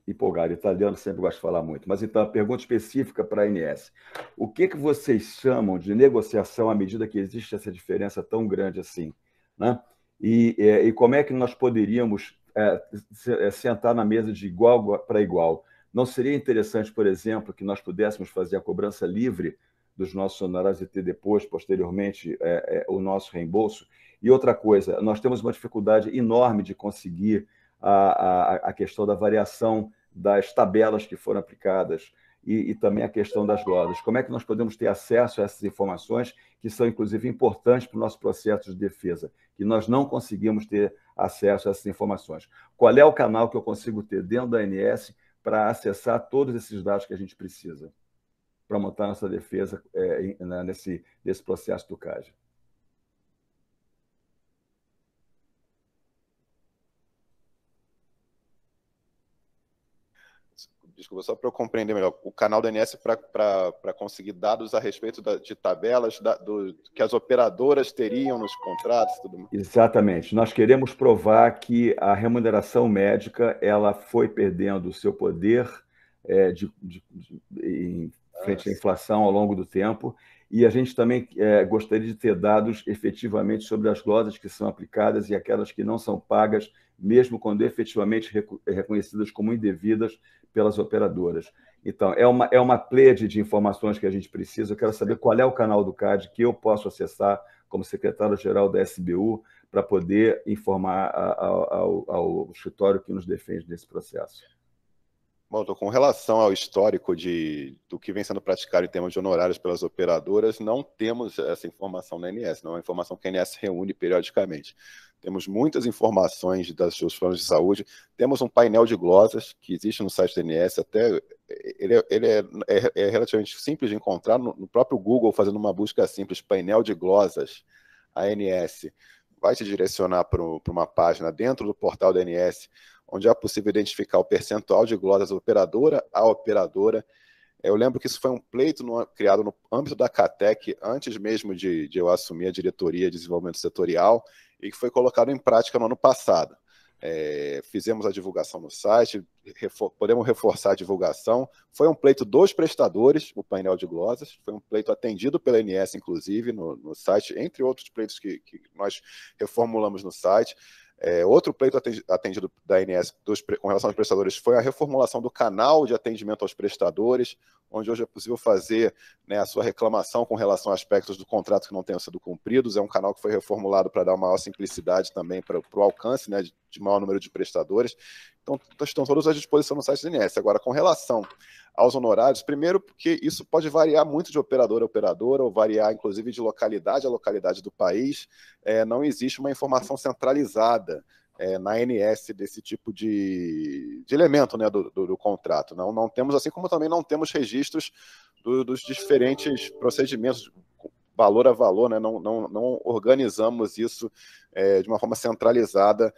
empolgado. Italiano sempre gosta de falar muito. Mas então, a pergunta específica para a ANS. O que vocês chamam de negociação à medida que existe essa diferença tão grande assim, né? E como é que nós poderíamos sentar na mesa de igual para igual? Não seria interessante, por exemplo, que nós pudéssemos fazer a cobrança livre dos nossos honorários e ter depois, posteriormente, o nosso reembolso? E outra coisa, nós temos uma dificuldade enorme de conseguir a questão da variação das tabelas que foram aplicadas e também a questão das glosas. Como é que nós podemos ter acesso a essas informações que são, inclusive, importantes para o nosso processo de defesa, que nós não conseguimos ter acesso a essas informações? Qual é o canal que eu consigo ter dentro da ANS para acessar todos esses dados que a gente precisa para montar nossa defesa nesse processo do CAD? Desculpa, só para eu compreender melhor, o canal da ANS para conseguir dados a respeito de tabelas que as operadoras teriam nos contratos e tudo mais. Exatamente. Nós queremos provar que a remuneração médica ela foi perdendo o seu poder em frente à inflação ao longo do tempo, e a gente também gostaria de ter dados efetivamente sobre as glosas que são aplicadas e aquelas que não são pagas, mesmo quando efetivamente reconhecidas como indevidas pelas operadoras. Então, é uma pleiade de informações que a gente precisa. Eu quero saber qual é o canal do CAD que eu posso acessar como secretário-geral da SBU para poder informar ao escritório que nos defende nesse processo. Bom, com relação ao histórico do que vem sendo praticado em termos de honorários pelas operadoras, não temos essa informação na ANS, não é uma informação que a ANS reúne periodicamente. Temos muitas informações dos seus planos de saúde, temos um painel de glosas que existe no site da ANS, até ele é relativamente simples de encontrar no próprio Google, fazendo uma busca simples, painel de glosas, ANS, vai te direcionar para uma página dentro do portal da ANS, onde é possível identificar o percentual de glosas operadora a operadora. Eu lembro que isso foi um pleito criado no âmbito da CATEC, antes mesmo de eu assumir a diretoria de desenvolvimento setorial, e que foi colocado em prática no ano passado. Fizemos a divulgação no site, podemos reforçar a divulgação. Foi um pleito dos prestadores, o painel de glosas, foi um pleito atendido pela ANS, inclusive, no site, entre outros pleitos que nós reformulamos no site. Outro pleito atendido da ANS com relação aos prestadores foi a reformulação do canal de atendimento aos prestadores, onde hoje é possível fazer, né, a sua reclamação com relação a aspectos do contrato que não tenham sido cumpridos. É um canal que foi reformulado para dar maior simplicidade também para o alcance, né, de maior número de prestadores. Então, estão todos à disposição no site da ANS. Agora, com relação aos honorários, primeiro porque isso pode variar muito de operadora a operadora, ou variar inclusive de localidade a localidade do país. Não existe uma informação centralizada na ANS desse tipo de elemento, né, do contrato. Não temos, assim como também não temos registros dos diferentes procedimentos, valor a valor, né? Não organizamos isso de uma forma centralizada,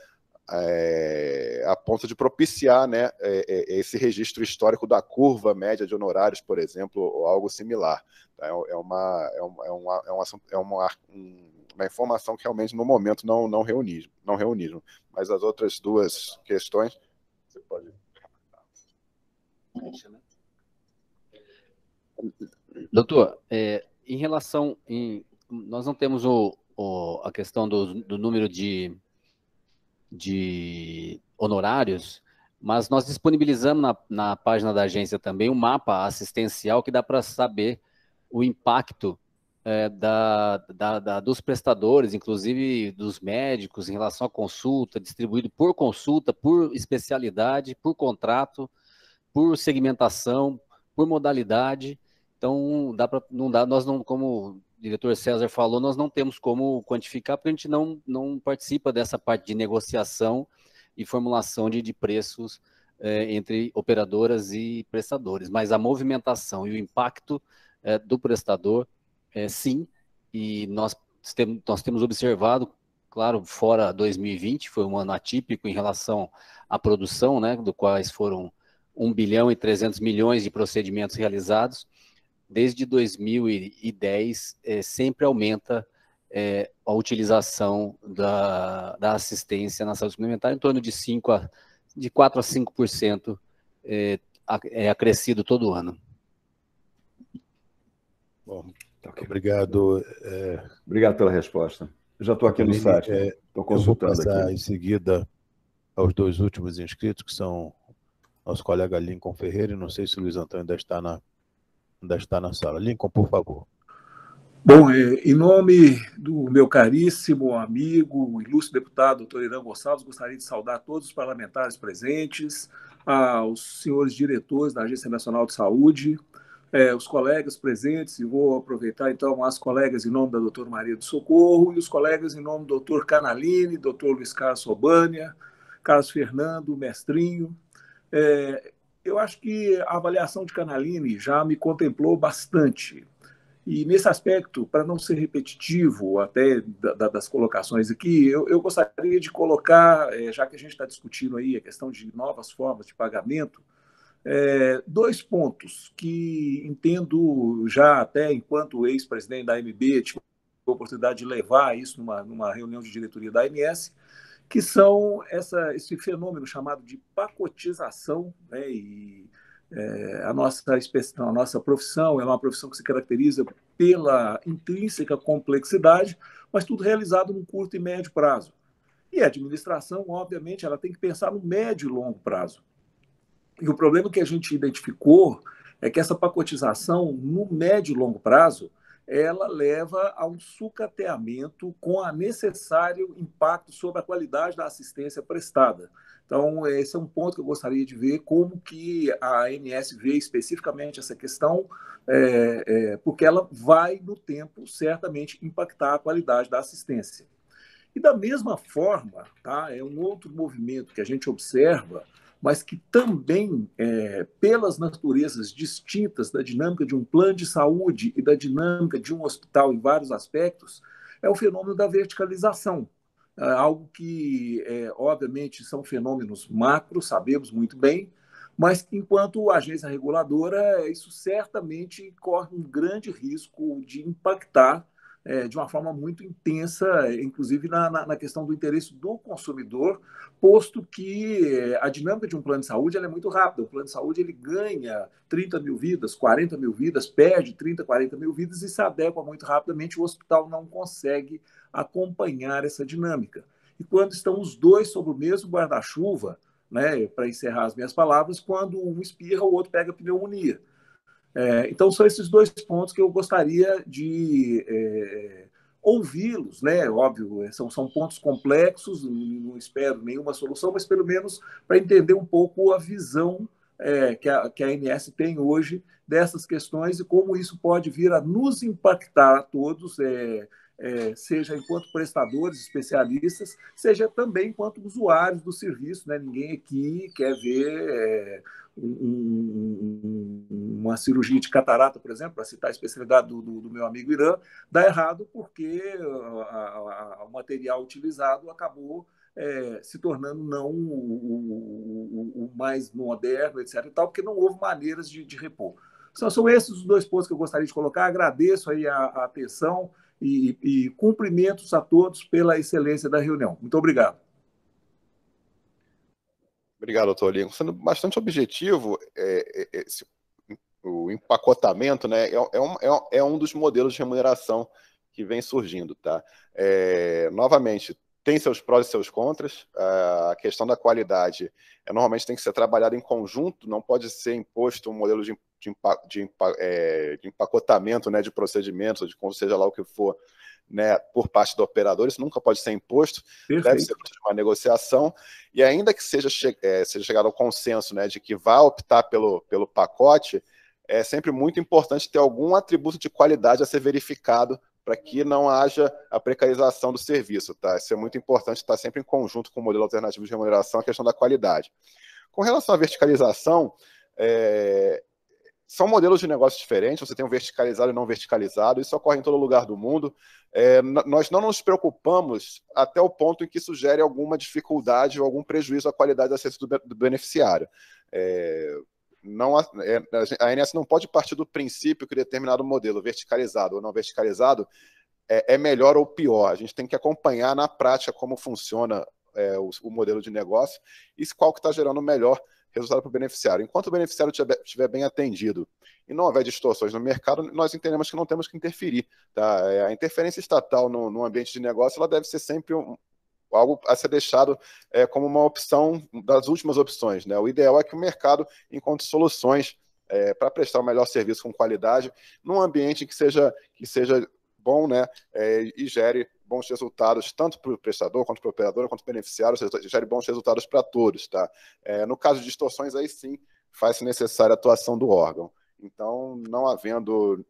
a ponto de propiciar, né, esse registro histórico da curva média de honorários, por exemplo, ou algo similar. É uma informação que realmente no momento não reunimos. Mas as outras duas questões, você pode... Doutor, em relação... nós não temos a questão do número de honorários, mas nós disponibilizamos na página da agência também um mapa assistencial que dá para saber o impacto dos prestadores, inclusive dos médicos, em relação à consulta, distribuído por consulta, por especialidade, por contrato, por segmentação, por modalidade. Então, nós não, como o diretor César falou, nós não temos como quantificar, porque a gente não participa dessa parte de negociação e formulação de preços entre operadoras e prestadores. Mas a movimentação e o impacto do prestador, sim, e nós temos observado, claro, fora 2020, foi um ano atípico em relação à produção, né, do quais foram 1 bilhão e 300 milhões de procedimentos realizados. Desde 2010, sempre aumenta a utilização da assistência na saúde suplementar, em torno de 4 a 5% acrescido todo ano. Bom, obrigado. Obrigado pela resposta. Eu já estou aqui no site, estou consultando aqui. Eu vou passar em seguida aos dois últimos inscritos, que são nosso colega Lincoln Ferreira, e não sei se o Luiz Antônio ainda está na sala. Lincoln, por favor. Bom, em nome do meu caríssimo amigo, ilustre deputado, doutor Irã Gonçalves, gostaria de saudar todos os parlamentares presentes, aos senhores diretores da Agência Nacional de Saúde, os colegas presentes, e vou aproveitar então as colegas em nome da doutora Maria do Socorro, e os colegas em nome do doutor Canalini, doutor Luiz Carlos Sobânia, Carlos Fernando, Mestrinho. Eu acho que a avaliação de Canalini já me contemplou bastante. E nesse aspecto, para não ser repetitivo até das colocações aqui, eu gostaria de colocar, já que a gente está discutindo aí a questão de novas formas de pagamento, 2 pontos que entendo já até enquanto ex-presidente da AMB, tive a oportunidade de levar isso numa reunião de diretoria da ANS, que são esse fenômeno chamado de pacotização, né, e a nossa profissão é uma profissão que se caracteriza pela intrínseca complexidade, mas tudo realizado num curto e médio prazo. E a administração, obviamente, ela tem que pensar no médio e longo prazo. E o problema que a gente identificou é que essa pacotização, no médio e longo prazo, ela leva a um sucateamento com a necessário impacto sobre a qualidade da assistência prestada. Então, esse é um ponto que eu gostaria de ver como que a ANS vê especificamente essa questão, porque ela vai, no tempo, certamente impactar a qualidade da assistência. E da mesma forma, tá, é um outro movimento que a gente observa, mas que também, pelas naturezas distintas da dinâmica de um plano de saúde e da dinâmica de um hospital em vários aspectos, é o fenômeno da verticalização. Algo que, obviamente, são fenômenos macros, sabemos muito bem, mas que, enquanto agência reguladora, isso certamente corre um grande risco de impactar de uma forma muito intensa, inclusive na questão do interesse do consumidor, posto que a dinâmica de um plano de saúde ela é muito rápida. O plano de saúde ele ganha 30 mil vidas, 40 mil vidas, perde 30, 40 mil vidas e se adequa muito rapidamente. O hospital não consegue acompanhar essa dinâmica. e quando estão os dois sob o mesmo guarda-chuva, né, para encerrar as minhas palavras, quando um espirra, o outro pega pneumonia. Então, são esses dois pontos que eu gostaria de ouvi-los, né? Óbvio, são pontos complexos, não espero nenhuma solução, mas pelo menos para entender um pouco a visão que a ANS tem hoje dessas questões e como isso pode vir a nos impactar a todos, seja enquanto prestadores, especialistas, seja também enquanto usuários do serviço, né? Ninguém aqui quer ver uma cirurgia de catarata, por exemplo, para citar a especialidade do meu amigo Irã, dá errado porque o material utilizado acabou se tornando não o mais moderno, etc. e tal, porque não houve maneiras de repor. São esses os dois pontos que eu gostaria de colocar. Agradeço aí a atenção e cumprimentos a todos pela excelência da reunião. Muito obrigado. Obrigado, doutor Lincoln. Sendo bastante objetivo, o empacotamento, né, é um dos modelos de remuneração que vem surgindo. Tá? Novamente, tem seus prós e seus contras. A questão da qualidade normalmente tem que ser trabalhada em conjunto, não pode ser imposto um modelo de empacotamento, né, de procedimentos, ou seja lá o que for, né, por parte do operador. Isso nunca pode ser imposto. Perfeito. Deve ser uma negociação, e ainda que seja chegado ao consenso, né, de que vai optar pelo pacote, é sempre muito importante ter algum atributo de qualidade a ser verificado para que não haja a precarização do serviço. Tá? Isso é muito importante, estar sempre em conjunto com o modelo alternativo de remuneração, a questão da qualidade. Com relação à verticalização, são modelos de negócio diferentes, você tem um verticalizado e não verticalizado, isso ocorre em todo lugar do mundo. Nós não nos preocupamos até o ponto em que isso gere alguma dificuldade ou algum prejuízo à qualidade da assistência do beneficiário. A ANS não pode partir do princípio que determinado modelo, verticalizado ou não verticalizado, é melhor ou pior. A gente tem que acompanhar na prática como funciona o modelo de negócio e qual que está gerando o melhor resultado para o beneficiário. Enquanto o beneficiário estiver bem atendido e não houver distorções no mercado, nós entendemos que não temos que interferir. Tá? A interferência estatal no ambiente de negócio ela deve ser sempre algo a ser deixado como uma opção das últimas opções. Né? O ideal é que o mercado encontre soluções para prestar o melhor serviço com qualidade, num ambiente que seja bom, né? E gere bons resultados, tanto para o prestador, quanto para o operador, quanto para o beneficiário, gere bons resultados para todos. Tá? No caso de distorções, aí sim faz-se necessária a atuação do órgão. Então, não havendo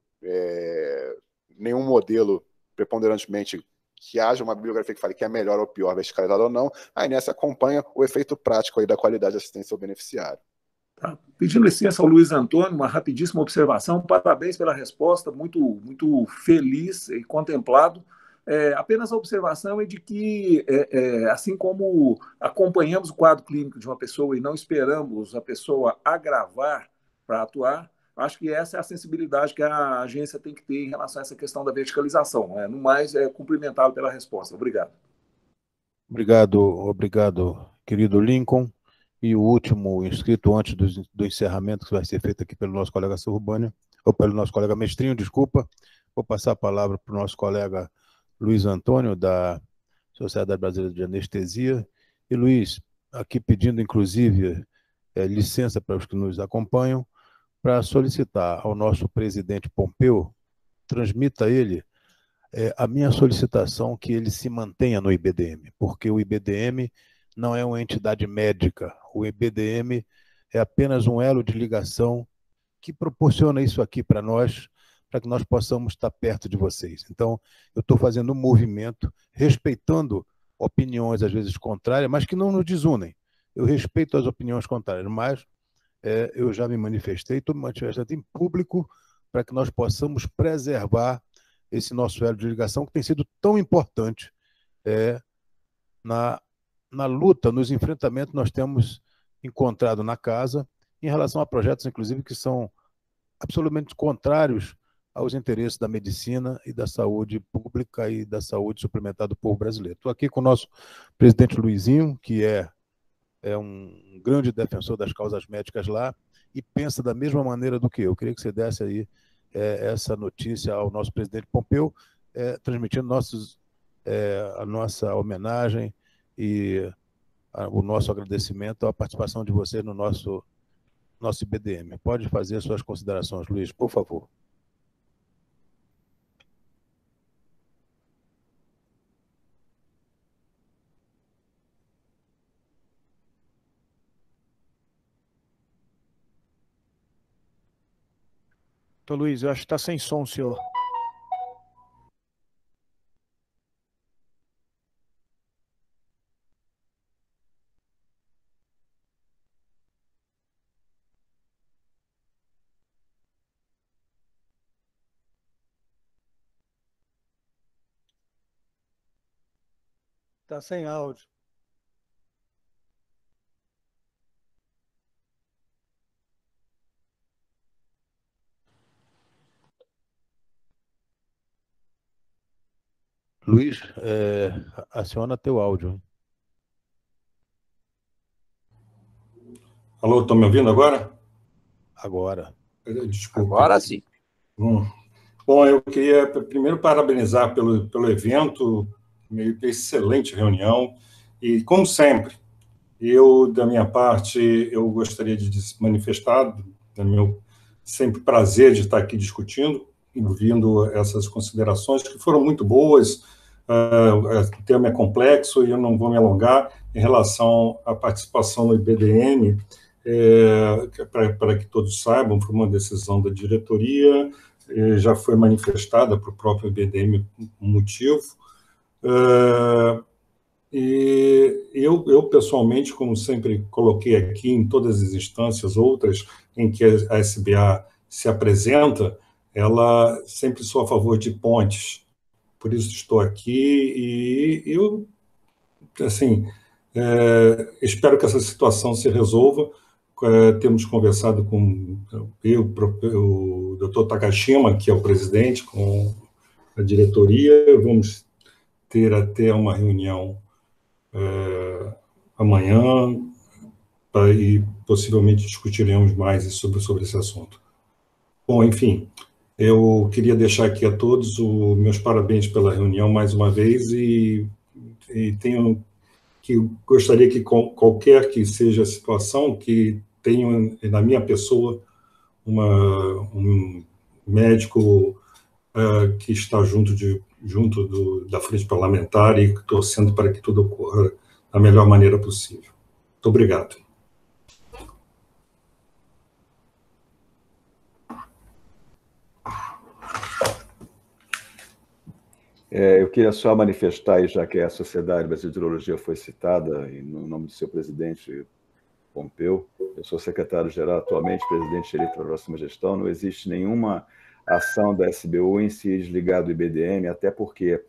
nenhum modelo preponderantemente que haja uma bibliografia que fale que é melhor ou pior, verticalizado ou não, a ANS acompanha o efeito prático aí da qualidade de assistência ao beneficiário. Tá. Pedindo licença ao Luiz Antônio, uma rapidíssima observação. Parabéns pela resposta, muito, muito feliz e contemplado. Apenas a observação é de que, assim como acompanhamos o quadro clínico de uma pessoa e não esperamos a pessoa agravar para atuar, acho que essa é a sensibilidade que a agência tem que ter em relação a essa questão da verticalização. No mais, cumprimentá-lo pela resposta. Obrigado. Obrigado, querido Lincoln. E o último inscrito, antes do encerramento, que vai ser feito aqui pelo nosso colega Surbânio, ou pelo nosso colega Mestrinho, desculpa, vou passar a palavra para o nosso colega Luiz Antônio, da Sociedade Brasileira de Anestesia. E, Luiz, aqui pedindo, inclusive, licença para os que nos acompanham, para solicitar ao nosso presidente Pompeu, transmita a ele a minha solicitação que ele se mantenha no IBDM, porque o IBDM não é uma entidade médica. O IBDM é apenas um elo de ligação que proporciona isso aqui para nós, para que nós possamos estar perto de vocês. Então, eu estou fazendo um movimento, respeitando opiniões, às vezes, contrárias, mas que não nos desunem. Eu respeito as opiniões contrárias, mas eu já me manifestei, estou me manifestando em público para que nós possamos preservar esse nosso elo de ligação, que tem sido tão importante na luta, nos enfrentamentos que nós temos encontrado na casa, em relação a projetos, inclusive, que são absolutamente contrários aos interesses da medicina e da saúde pública e da saúde suplementar do povo brasileiro. Estou aqui com o nosso presidente Luizinho, que é um grande defensor das causas médicas lá e pensa da mesma maneira do que eu. Queria que você desse aí essa notícia ao nosso presidente Pompeu, transmitindo a nossa homenagem e o nosso agradecimento à participação de vocês no nosso IBDM. Pode fazer suas considerações, Luiz, por favor. Doutor Luiz, eu acho que está sem som, senhor. Está sem áudio. Luiz, aciona teu áudio. Alô, estão me ouvindo agora? Agora. Desculpa. Agora sim. Bom, eu queria primeiro parabenizar pelo evento, excelente reunião, e, como sempre, eu, da minha parte, eu gostaria de manifestar, é meu sempre prazer de estar aqui discutindo, ouvindo essas considerações, que foram muito boas. O tema é complexo e eu não vou me alongar em relação à participação no IBDM, para que todos saibam, foi uma decisão da diretoria, já foi manifestada para o próprio IBDM um motivo. E eu, pessoalmente, como sempre coloquei aqui em todas as instâncias, outras em que a SBA se apresenta, ela sempre sou a favor de pontes. Por isso estou aqui e eu, assim, espero que essa situação se resolva. Temos conversado com o Dr. Takashima, que é o presidente, com a diretoria. Vamos ter até uma reunião amanhã e possivelmente discutiremos mais sobre esse assunto. Bom, enfim, eu queria deixar aqui a todos os meus parabéns pela reunião mais uma vez e gostaria que qualquer que seja a situação, que tenha na minha pessoa um médico que está junto da frente parlamentar e torcendo para que tudo ocorra da melhor maneira possível. Muito obrigado. Eu queria só manifestar, já que a Sociedade Brasileira de Urologia foi citada, e no nome do seu presidente, Pompeu, eu sou secretário-geral atualmente, presidente eleito para a próxima gestão, não existe nenhuma ação da SBU em se desligar do IBDM, até porque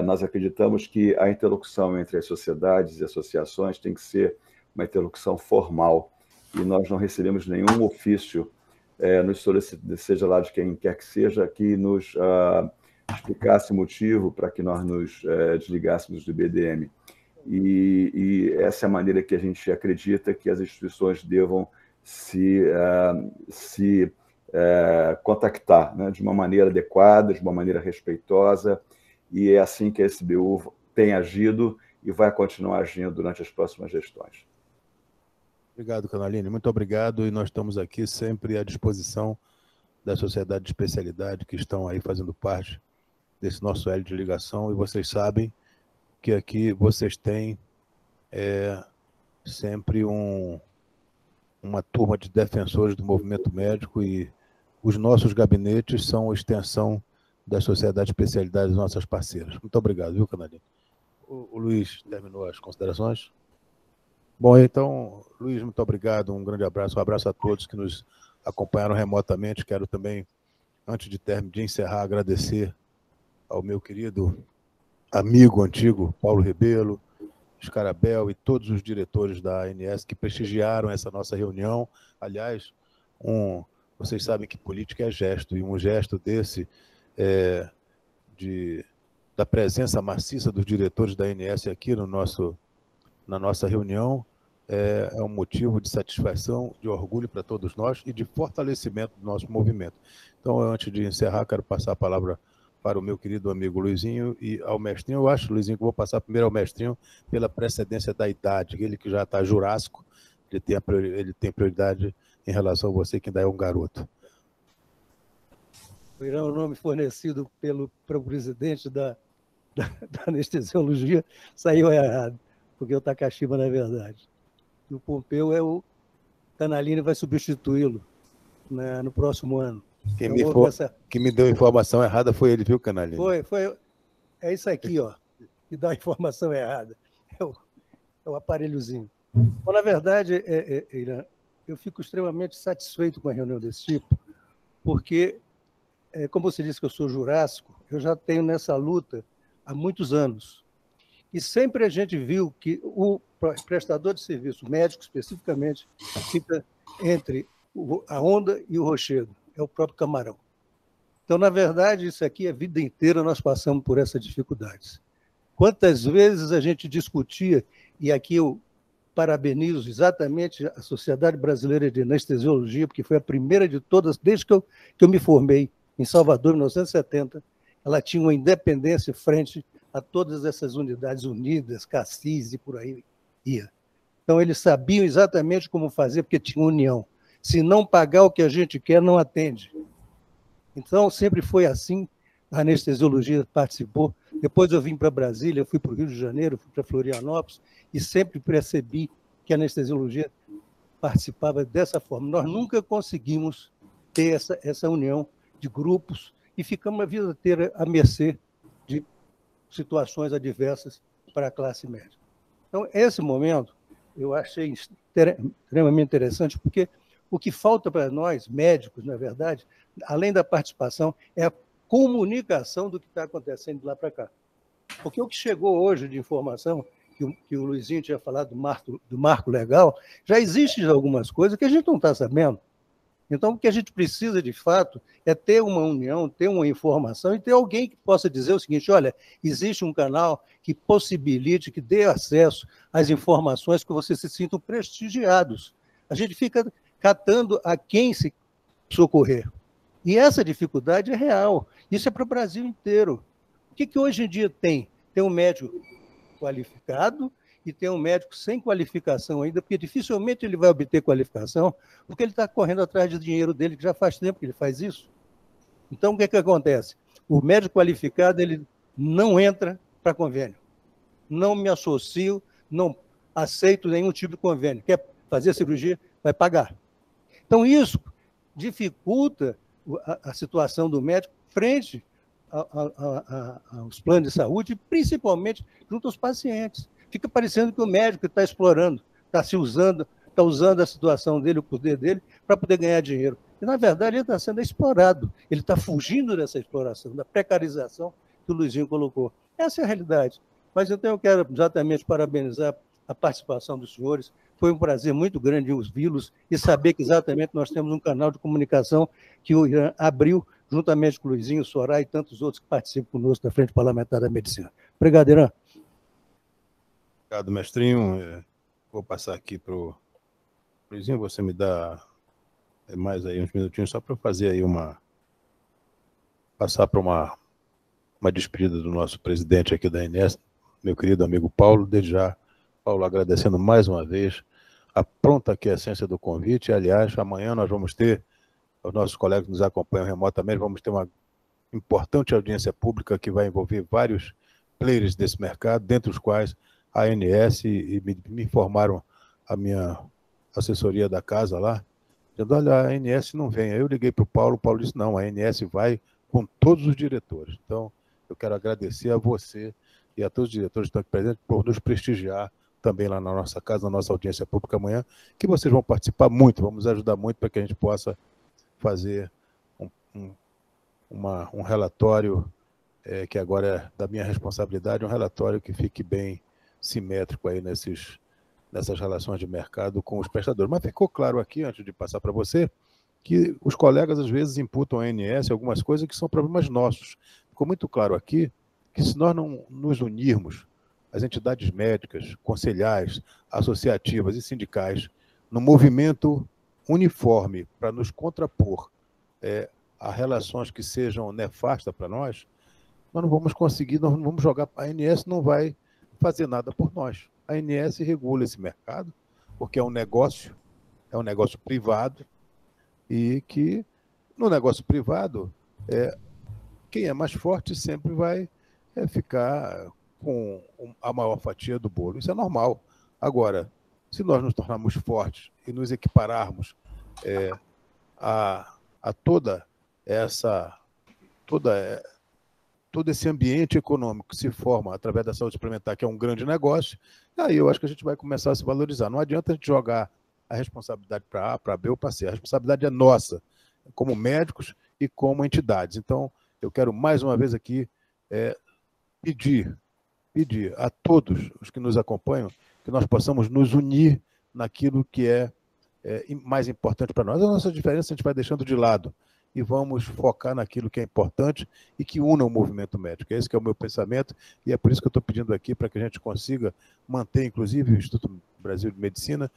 nós acreditamos que a interlocução entre as sociedades e associações tem que ser uma interlocução formal, e nós não recebemos nenhum ofício, seja lá de quem quer que seja, que nos explicasse o motivo para que nós nos desligássemos do IBDM. E essa é a maneira que a gente acredita que as instituições devam se contactar, né, de uma maneira adequada, de uma maneira respeitosa, e é assim que a SBU tem agido e vai continuar agindo durante as próximas gestões. Obrigado, Canaline, muito obrigado, e nós estamos aqui sempre à disposição da Sociedade de Especialidade, que estão aí fazendo parte desse nosso elo de ligação, e vocês sabem que aqui vocês têm sempre uma turma de defensores do movimento médico, e os nossos gabinetes são a extensão da Sociedade de Especialidade das nossas parceiras. Muito obrigado, viu, Canaline? O Luiz terminou as considerações? Bom, então, Luiz, muito obrigado, um grande abraço, um abraço a todos que nos acompanharam remotamente. Quero também, antes de encerrar, agradecer ao meu querido amigo antigo, Paulo Rebelo, Scarabel e todos os diretores da ANS que prestigiaram essa nossa reunião. Aliás, vocês sabem que política é gesto, e um gesto desse, da presença maciça dos diretores da ANS aqui na nossa reunião, é um motivo de satisfação, de orgulho para todos nós e de fortalecimento do nosso movimento. Então, antes de encerrar, quero passar a palavra para o meu querido amigo Luizinho e ao Mestrinho. Eu acho, Luizinho, que vou passar primeiro ao Mestrinho pela precedência da idade, ele que já está jurássico, ele tem prioridade em relação a você, que ainda é um garoto. O nome fornecido pelo presidente da anestesiologia saiu errado, porque o Takashima, na verdade. E o Pompeu é o Canalini, vai substituí-lo, né, no próximo ano. Quem me deu a informação errada foi ele, viu, Canalini? É isso aqui, ó, que dá a informação errada. É o aparelhozinho. Bom, na verdade, Irã, eu fico extremamente satisfeito com a reunião desse tipo, porque, como você disse que eu sou jurássico, eu já tenho nessa luta há muitos anos. E sempre a gente viu que o prestador de serviço, médico especificamente, fica entre a onda e o rochedo, é o próprio camarão. Então, na verdade, isso aqui, a vida inteira nós passamos por essas dificuldades. Quantas vezes a gente discutia, e aqui eu parabenizo exatamente a Sociedade Brasileira de Anestesiologia, porque foi a primeira de todas, desde que eu me formei em Salvador, em 1970, ela tinha uma independência frente a todas essas unidades unidas, CACIS e por aí ia. Então, eles sabiam exatamente como fazer, porque tinha união. Se não pagar o que a gente quer, não atende. Então, sempre foi assim, a anestesiologia participou. Depois eu vim para Brasília, fui para o Rio de Janeiro, fui para Florianópolis, e sempre percebi que a anestesiologia participava dessa forma. Nós nunca conseguimos ter essa união de grupos e ficamos a vida inteira à mercê de situações adversas para a classe média. Então, esse momento eu achei extremamente interessante, porque o que falta para nós, médicos, na verdade, além da participação, é a comunicação do que está acontecendo de lá para cá. Porque o que chegou hoje de informação, que o Luizinho tinha falado do marco legal, já existe algumas coisas que a gente não está sabendo. Então, o que a gente precisa, de fato, é ter uma união, ter uma informação e ter alguém que possa dizer o seguinte: olha, existe um canal que possibilite, que dê acesso às informações, que vocês se sintam prestigiados. A gente fica catando a quem se socorrer. E essa dificuldade é real. Isso é para o Brasil inteiro. O que hoje em dia tem? Tem um médico qualificado e tem um médico sem qualificação ainda, porque dificilmente ele vai obter qualificação, porque ele está correndo atrás do dinheiro dele, que já faz tempo que ele faz isso. Então, o que acontece? O médico qualificado, ele não entra para convênio. Não me associo, não aceito nenhum tipo de convênio. Quer fazer cirurgia? Vai pagar. Então, isso dificulta a situação do médico frente aos planos de saúde, principalmente junto aos pacientes. Fica parecendo que o médico está explorando, está usando a situação dele, o poder dele, para poder ganhar dinheiro. E, na verdade, ele está sendo explorado. Ele está fugindo dessa exploração, da precarização que o Luizinho colocou. Essa é a realidade. Mas então eu quero exatamente parabenizar a participação dos senhores. Foi um prazer muito grande ouvi-los e saber que exatamente nós temos um canal de comunicação que o Irã abriu, juntamente com o Luizinho, o Soraya e tantos outros que participam conosco da Frente Parlamentar da Medicina. Obrigado, Irã. Obrigado, Mestrinho. Vou passar aqui para o Luizinho, você me dá mais aí uns minutinhos só para eu fazer aí passar para uma despedida do nosso presidente aqui da ANS, meu querido amigo Paulo. Desde já, Paulo, agradecendo mais uma vez a pronta aquiescência do convite. Aliás, amanhã nós vamos ter, os nossos colegas que nos acompanham remotamente, vamos ter uma importante audiência pública que vai envolver vários players desse mercado, dentre os quais a ANS, e me informaram a minha assessoria da casa lá, dizendo: olha, a ANS não vem. Aí eu liguei para o Paulo disse: não, a ANS vai com todos os diretores. Então, eu quero agradecer a você e a todos os diretores que estão aqui presentes por nos prestigiar também lá na nossa casa, na nossa audiência pública amanhã, que vocês vão participar muito, vamos ajudar muito para que a gente possa fazer um relatório que agora é da minha responsabilidade, um relatório que fique bem simétrico aí nessas relações de mercado com os prestadores. Mas ficou claro aqui, antes de passar para você, que os colegas às vezes imputam à ANS algumas coisas que são problemas nossos. Ficou muito claro aqui que se nós não nos unirmos, as entidades médicas, conselhais, associativas e sindicais, no movimento uniforme para nos contrapor a relações que sejam nefastas para nós, nós não vamos conseguir, nós não vamos jogar, a ANS não vai fazer nada por nós. A ANS regula esse mercado, porque é um negócio privado, e que no negócio privado, quem é mais forte sempre vai ficar com a maior fatia do bolo. Isso é normal. Agora, se nós nos tornarmos fortes e nos equipararmos a toda essa todo esse ambiente econômico que se forma através da saúde suplementar, que é um grande negócio, aí eu acho que a gente vai começar a se valorizar. Não adianta a gente jogar a responsabilidade para A, para B ou para C. A responsabilidade é nossa, como médicos e como entidades. Então, eu quero mais uma vez aqui pedir a todos os que nos acompanham que nós possamos nos unir naquilo que é mais importante para nós. A nossa diferença a gente vai deixando de lado e vamos focar naquilo que é importante e que una o movimento médico. Esse que é o meu pensamento, e é por isso que eu estou pedindo aqui para que a gente consiga manter, inclusive, o Instituto Brasil de Medicina,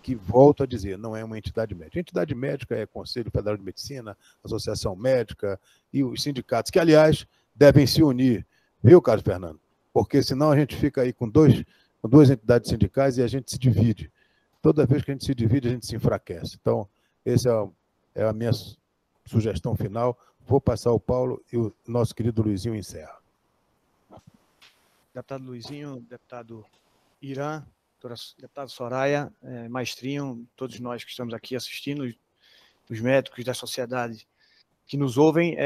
que, volto a dizer, não é uma entidade médica. A entidade médica é Conselho Federal de Medicina, Associação Médica e os sindicatos, que, aliás, devem se unir, viu, Carlos Fernando? Porque senão a gente fica aí com duas entidades sindicais e a gente se divide. Toda vez que a gente se divide, a gente se enfraquece. Então, essa é a minha sugestão final. Vou passar ao Paulo e o nosso querido Luizinho encerra. Deputado Luizinho, deputado Irã, deputado Soraya, Maestrinho, todos nós que estamos aqui assistindo, os médicos da sociedade que nos ouvem,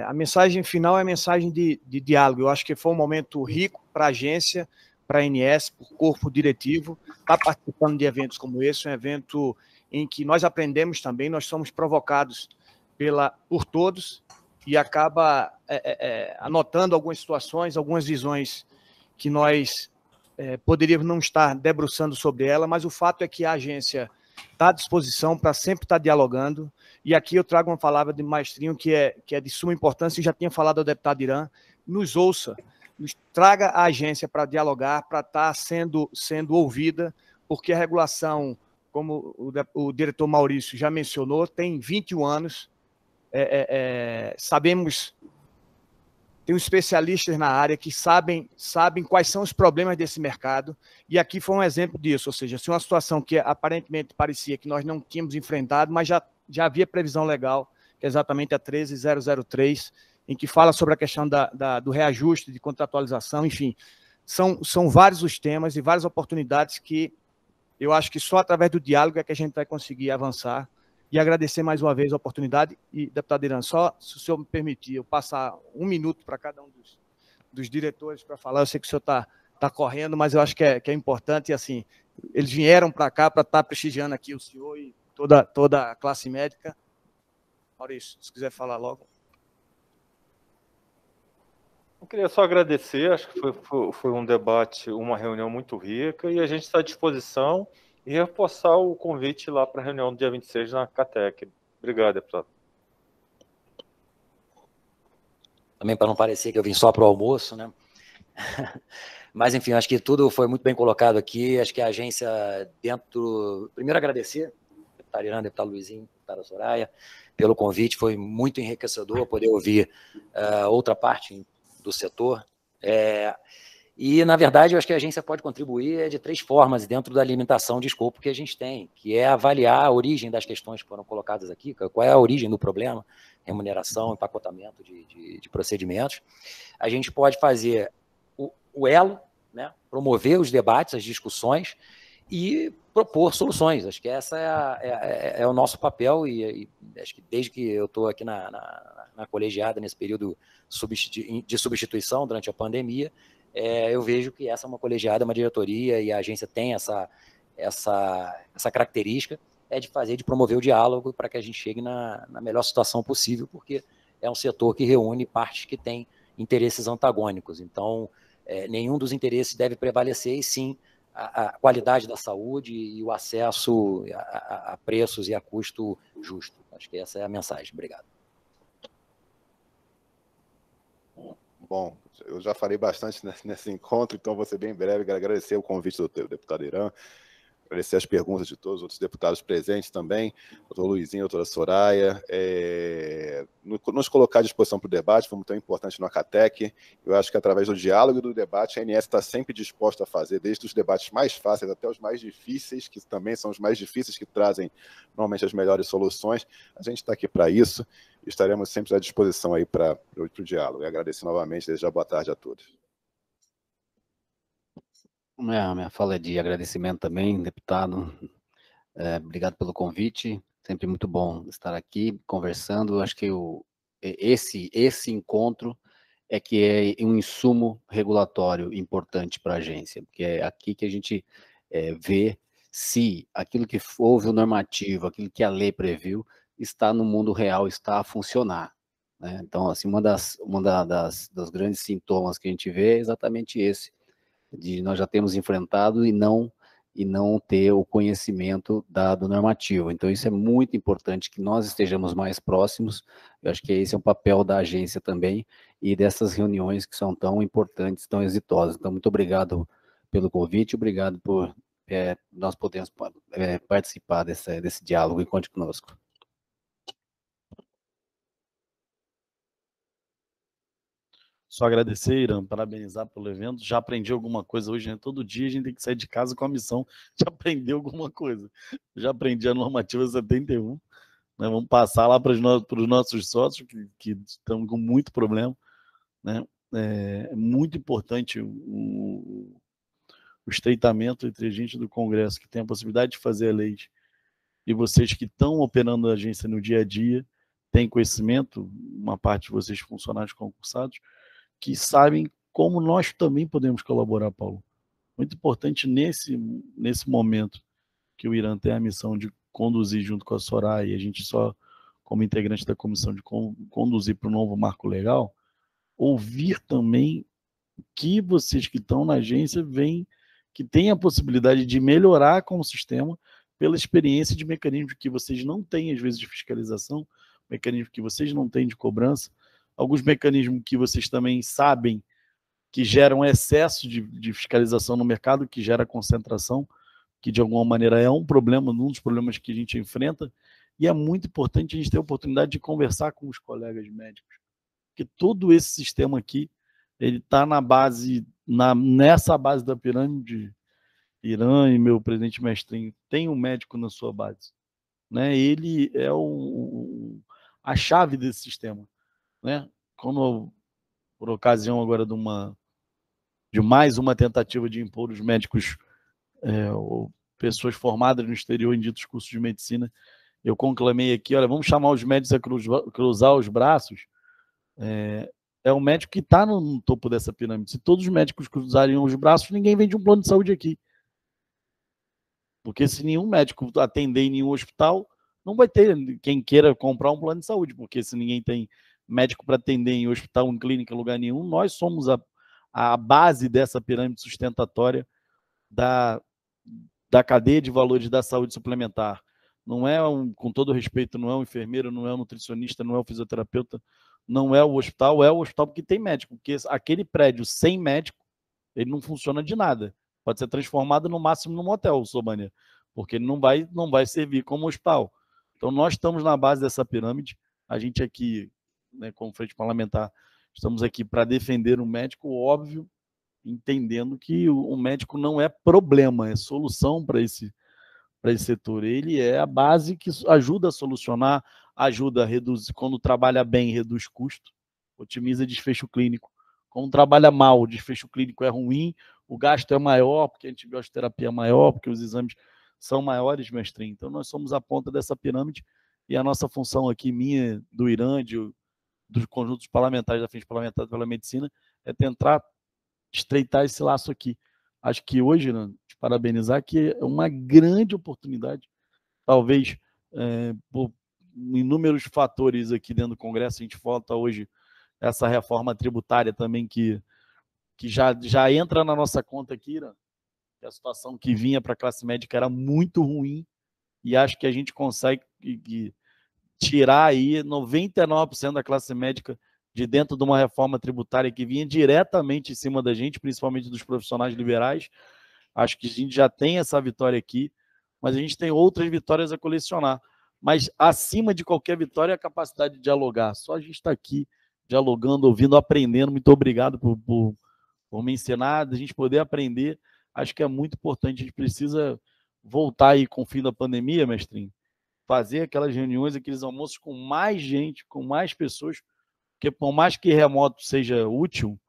a mensagem final é a mensagem de diálogo. Eu acho que foi um momento rico para a agência, para a ANS, para o corpo diretivo, estar participando de eventos como esse, um evento em que nós aprendemos também, nós somos provocados por todos e acaba anotando algumas situações, algumas visões que nós poderíamos não estar debruçando sobre ela, mas o fato é que a agência está à disposição para sempre estar dialogando, e aqui eu trago uma palavra de Maestrinho que é de suma importância, e já tinha falado ao deputado Irã, nos ouça, nos traga a agência para dialogar, para estar sendo ouvida, porque a regulação, como o diretor Maurício já mencionou, tem 21 anos, sabemos, tem especialistas na área que sabem quais são os problemas desse mercado, e aqui foi um exemplo disso, ou seja, se uma situação que aparentemente parecia que nós não tínhamos enfrentado, mas já havia previsão legal, que é exatamente a 13003, em que fala sobre a questão do reajuste, de contratualização, enfim, são vários os temas e várias oportunidades que eu acho que só através do diálogo é que a gente vai conseguir avançar. E agradecer mais uma vez a oportunidade. E, deputado Irã, só se o senhor me permitir, eu passar 1 minuto para cada um dos diretores para falar. Eu sei que o senhor está correndo, mas eu acho que é importante. E, assim, eles vieram para cá para estar prestigiando aqui o senhor e toda a classe médica. Maurício, se quiser falar logo. Eu queria só agradecer, acho que foi um debate, uma reunião muito rica, e a gente está à disposição e reforçar o convite lá para a reunião do dia 26 na CATEC. Obrigado, deputado. Também para não parecer que eu vim só para o almoço, né? Mas, enfim, acho que tudo foi muito bem colocado aqui. Acho que a agência Primeiro, agradecer, deputado Irã, deputado Luizinho, deputada Soraya, pelo convite. Foi muito enriquecedor poder ouvir outra parte do setor. E, na verdade, eu acho que a agência pode contribuir de 3 formas dentro da limitação de escopo que a gente tem, que é avaliar a origem das questões que foram colocadas aqui, qual é a origem do problema, remuneração, empacotamento de procedimentos. A gente pode fazer o elo, né, promover os debates, as discussões e propor soluções. Acho que essa é o nosso papel, e acho que desde que eu estou aqui na colegiada, nesse período de substituição durante a pandemia, eu vejo que essa é uma colegiada, uma diretoria, e a agência tem essa característica, de promover o diálogo para que a gente chegue na melhor situação possível, porque é um setor que reúne partes que têm interesses antagônicos. Então, nenhum dos interesses deve prevalecer, e sim a qualidade da saúde e o acesso a preços e a custo justo. Acho que essa é a mensagem. Obrigado. Bom, eu já falei bastante nesse encontro, então vou ser bem breve. Quero agradecer o convite do deputado Irã. agradecer as perguntas de todos os outros deputados presentes também, doutor Luizinho, doutora Soraya, nos colocar à disposição para o debate, foi muito importante no Acatec. Eu acho que através do diálogo e do debate, a ANS está sempre disposta a fazer, desde os debates mais fáceis até os mais difíceis, que também são os mais difíceis que trazem normalmente as melhores soluções. A gente está aqui para isso e estaremos sempre à disposição aí para o diálogo. E agradecer novamente, desde já boa tarde a todos. Minha fala é de agradecimento também, deputado. Obrigado pelo convite. Sempre muito bom estar aqui conversando. Acho que esse encontro que é um insumo regulatório importante para a agência, porque é aqui que a gente vê se aquilo que houve o normativo, aquilo que a lei previu, está no mundo real, está a funcionar, né? Então, assim, uma das grandes sintomas que a gente vê é exatamente esse, de nós já temos enfrentado e não ter o conhecimento do normativo. Então, isso é muito importante, que nós estejamos mais próximos. Eu acho que esse é o papel da agência também, e dessas reuniões que são tão importantes, tão exitosas. Então, muito obrigado pelo convite, obrigado por nós podermos participar desse diálogo, e conte conosco. Só agradecer, Irã, parabenizar pelo evento. Já aprendi alguma coisa hoje, né? Todo dia a gente tem que sair de casa com a missão de aprender alguma coisa. Já aprendi a normativa 71, né? Vamos passar lá para os nossos sócios que estão com muito problema, né? É muito importante o estreitamento entre a gente do Congresso, que tem a possibilidade de fazer a lei, e vocês que estão operando a agência no dia a dia, têm conhecimento, uma parte de vocês funcionários concursados, que sabem como nós também podemos colaborar, Paulo. Muito importante nesse momento que o Irã tem a missão de conduzir junto com a Soraya, e a gente só, como integrante da comissão, de conduzir para o novo marco legal, ouvir também que vocês que estão na agência veem que tem a possibilidade de melhorar com o sistema pela experiência de mecanismos que vocês não têm, às vezes, de fiscalização, mecanismos que vocês não têm de cobrança, alguns mecanismos que vocês também sabem que geram excesso de fiscalização no mercado, que gera concentração, que de alguma maneira é um problema, um dos problemas que a gente enfrenta, e é muito importante a gente ter a oportunidade de conversar com os colegas médicos, porque todo esse sistema aqui, ele está nessa base da pirâmide. Irã e meu presidente Mestrinho tem um médico na sua base, né? Ele é a chave desse sistema, né? Como por ocasião agora de mais uma tentativa de impor os médicos, pessoas formadas no exterior em ditos cursos de medicina, eu conclamei aqui, olha, vamos chamar os médicos a cruzar os braços. É o médico que está no topo dessa pirâmide. Se todos os médicos cruzarem os braços, ninguém vende um plano de saúde aqui. Porque se nenhum médico atender em nenhum hospital, não vai ter quem queira comprar um plano de saúde, porque se ninguém tem médico para atender em hospital, em clínica, em lugar nenhum, nós somos a base dessa pirâmide sustentatória da cadeia de valores da saúde suplementar. Não é, com todo respeito, não é um enfermeiro, não é um nutricionista, não é um fisioterapeuta, não é o hospital porque tem médico, porque aquele prédio sem médico, ele não funciona de nada. Pode ser transformado no máximo num hotel, Sobania, porque ele não vai servir como hospital. Então, nós estamos na base dessa pirâmide, a gente aqui, né, como frente parlamentar, estamos aqui para defender o médico, óbvio, entendendo que o médico não é problema, é solução para esse setor. Ele é a base que ajuda a solucionar, ajuda a reduzir, quando trabalha bem, reduz custo, otimiza desfecho clínico. Quando trabalha mal, o desfecho clínico é ruim, o gasto é maior, porque a antibiótico-terapia é maior, porque os exames são maiores, Mestrinho. Então, nós somos a ponta dessa pirâmide, e a nossa função aqui, minha, do Irã, dos conjuntos parlamentares da Frente Parlamentar pela Medicina, é tentar estreitar esse laço aqui. Acho que hoje, Irã, te parabenizar, que é uma grande oportunidade, talvez, por inúmeros fatores aqui dentro do Congresso, a gente volta hoje essa reforma tributária também que já entra na nossa conta aqui, Irã, que a situação que vinha para a classe médica era muito ruim, e acho que a gente consegue tirar aí 99% da classe médica de dentro de uma reforma tributária que vinha diretamente em cima da gente, principalmente dos profissionais liberais. Acho que a gente já tem essa vitória aqui. mas a gente tem outras vitórias a colecionar. Mas acima de qualquer vitória é a capacidade de dialogar. Só a gente está aqui dialogando, ouvindo, aprendendo. Muito obrigado por me ensinar, a gente poder aprender. Acho que é muito importante. A gente precisa voltar aí com o fim da pandemia, mestrinho, fazer aquelas reuniões, aqueles almoços com mais gente, com mais pessoas, porque por mais que remoto seja útil,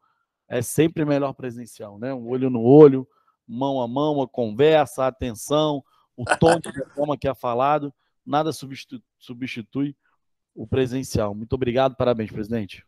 é sempre melhor presencial, né? Um olho no olho, mão a mão, a conversa, a atenção, o tom de forma que é falado, nada substitui o presencial. Muito obrigado, parabéns, presidente.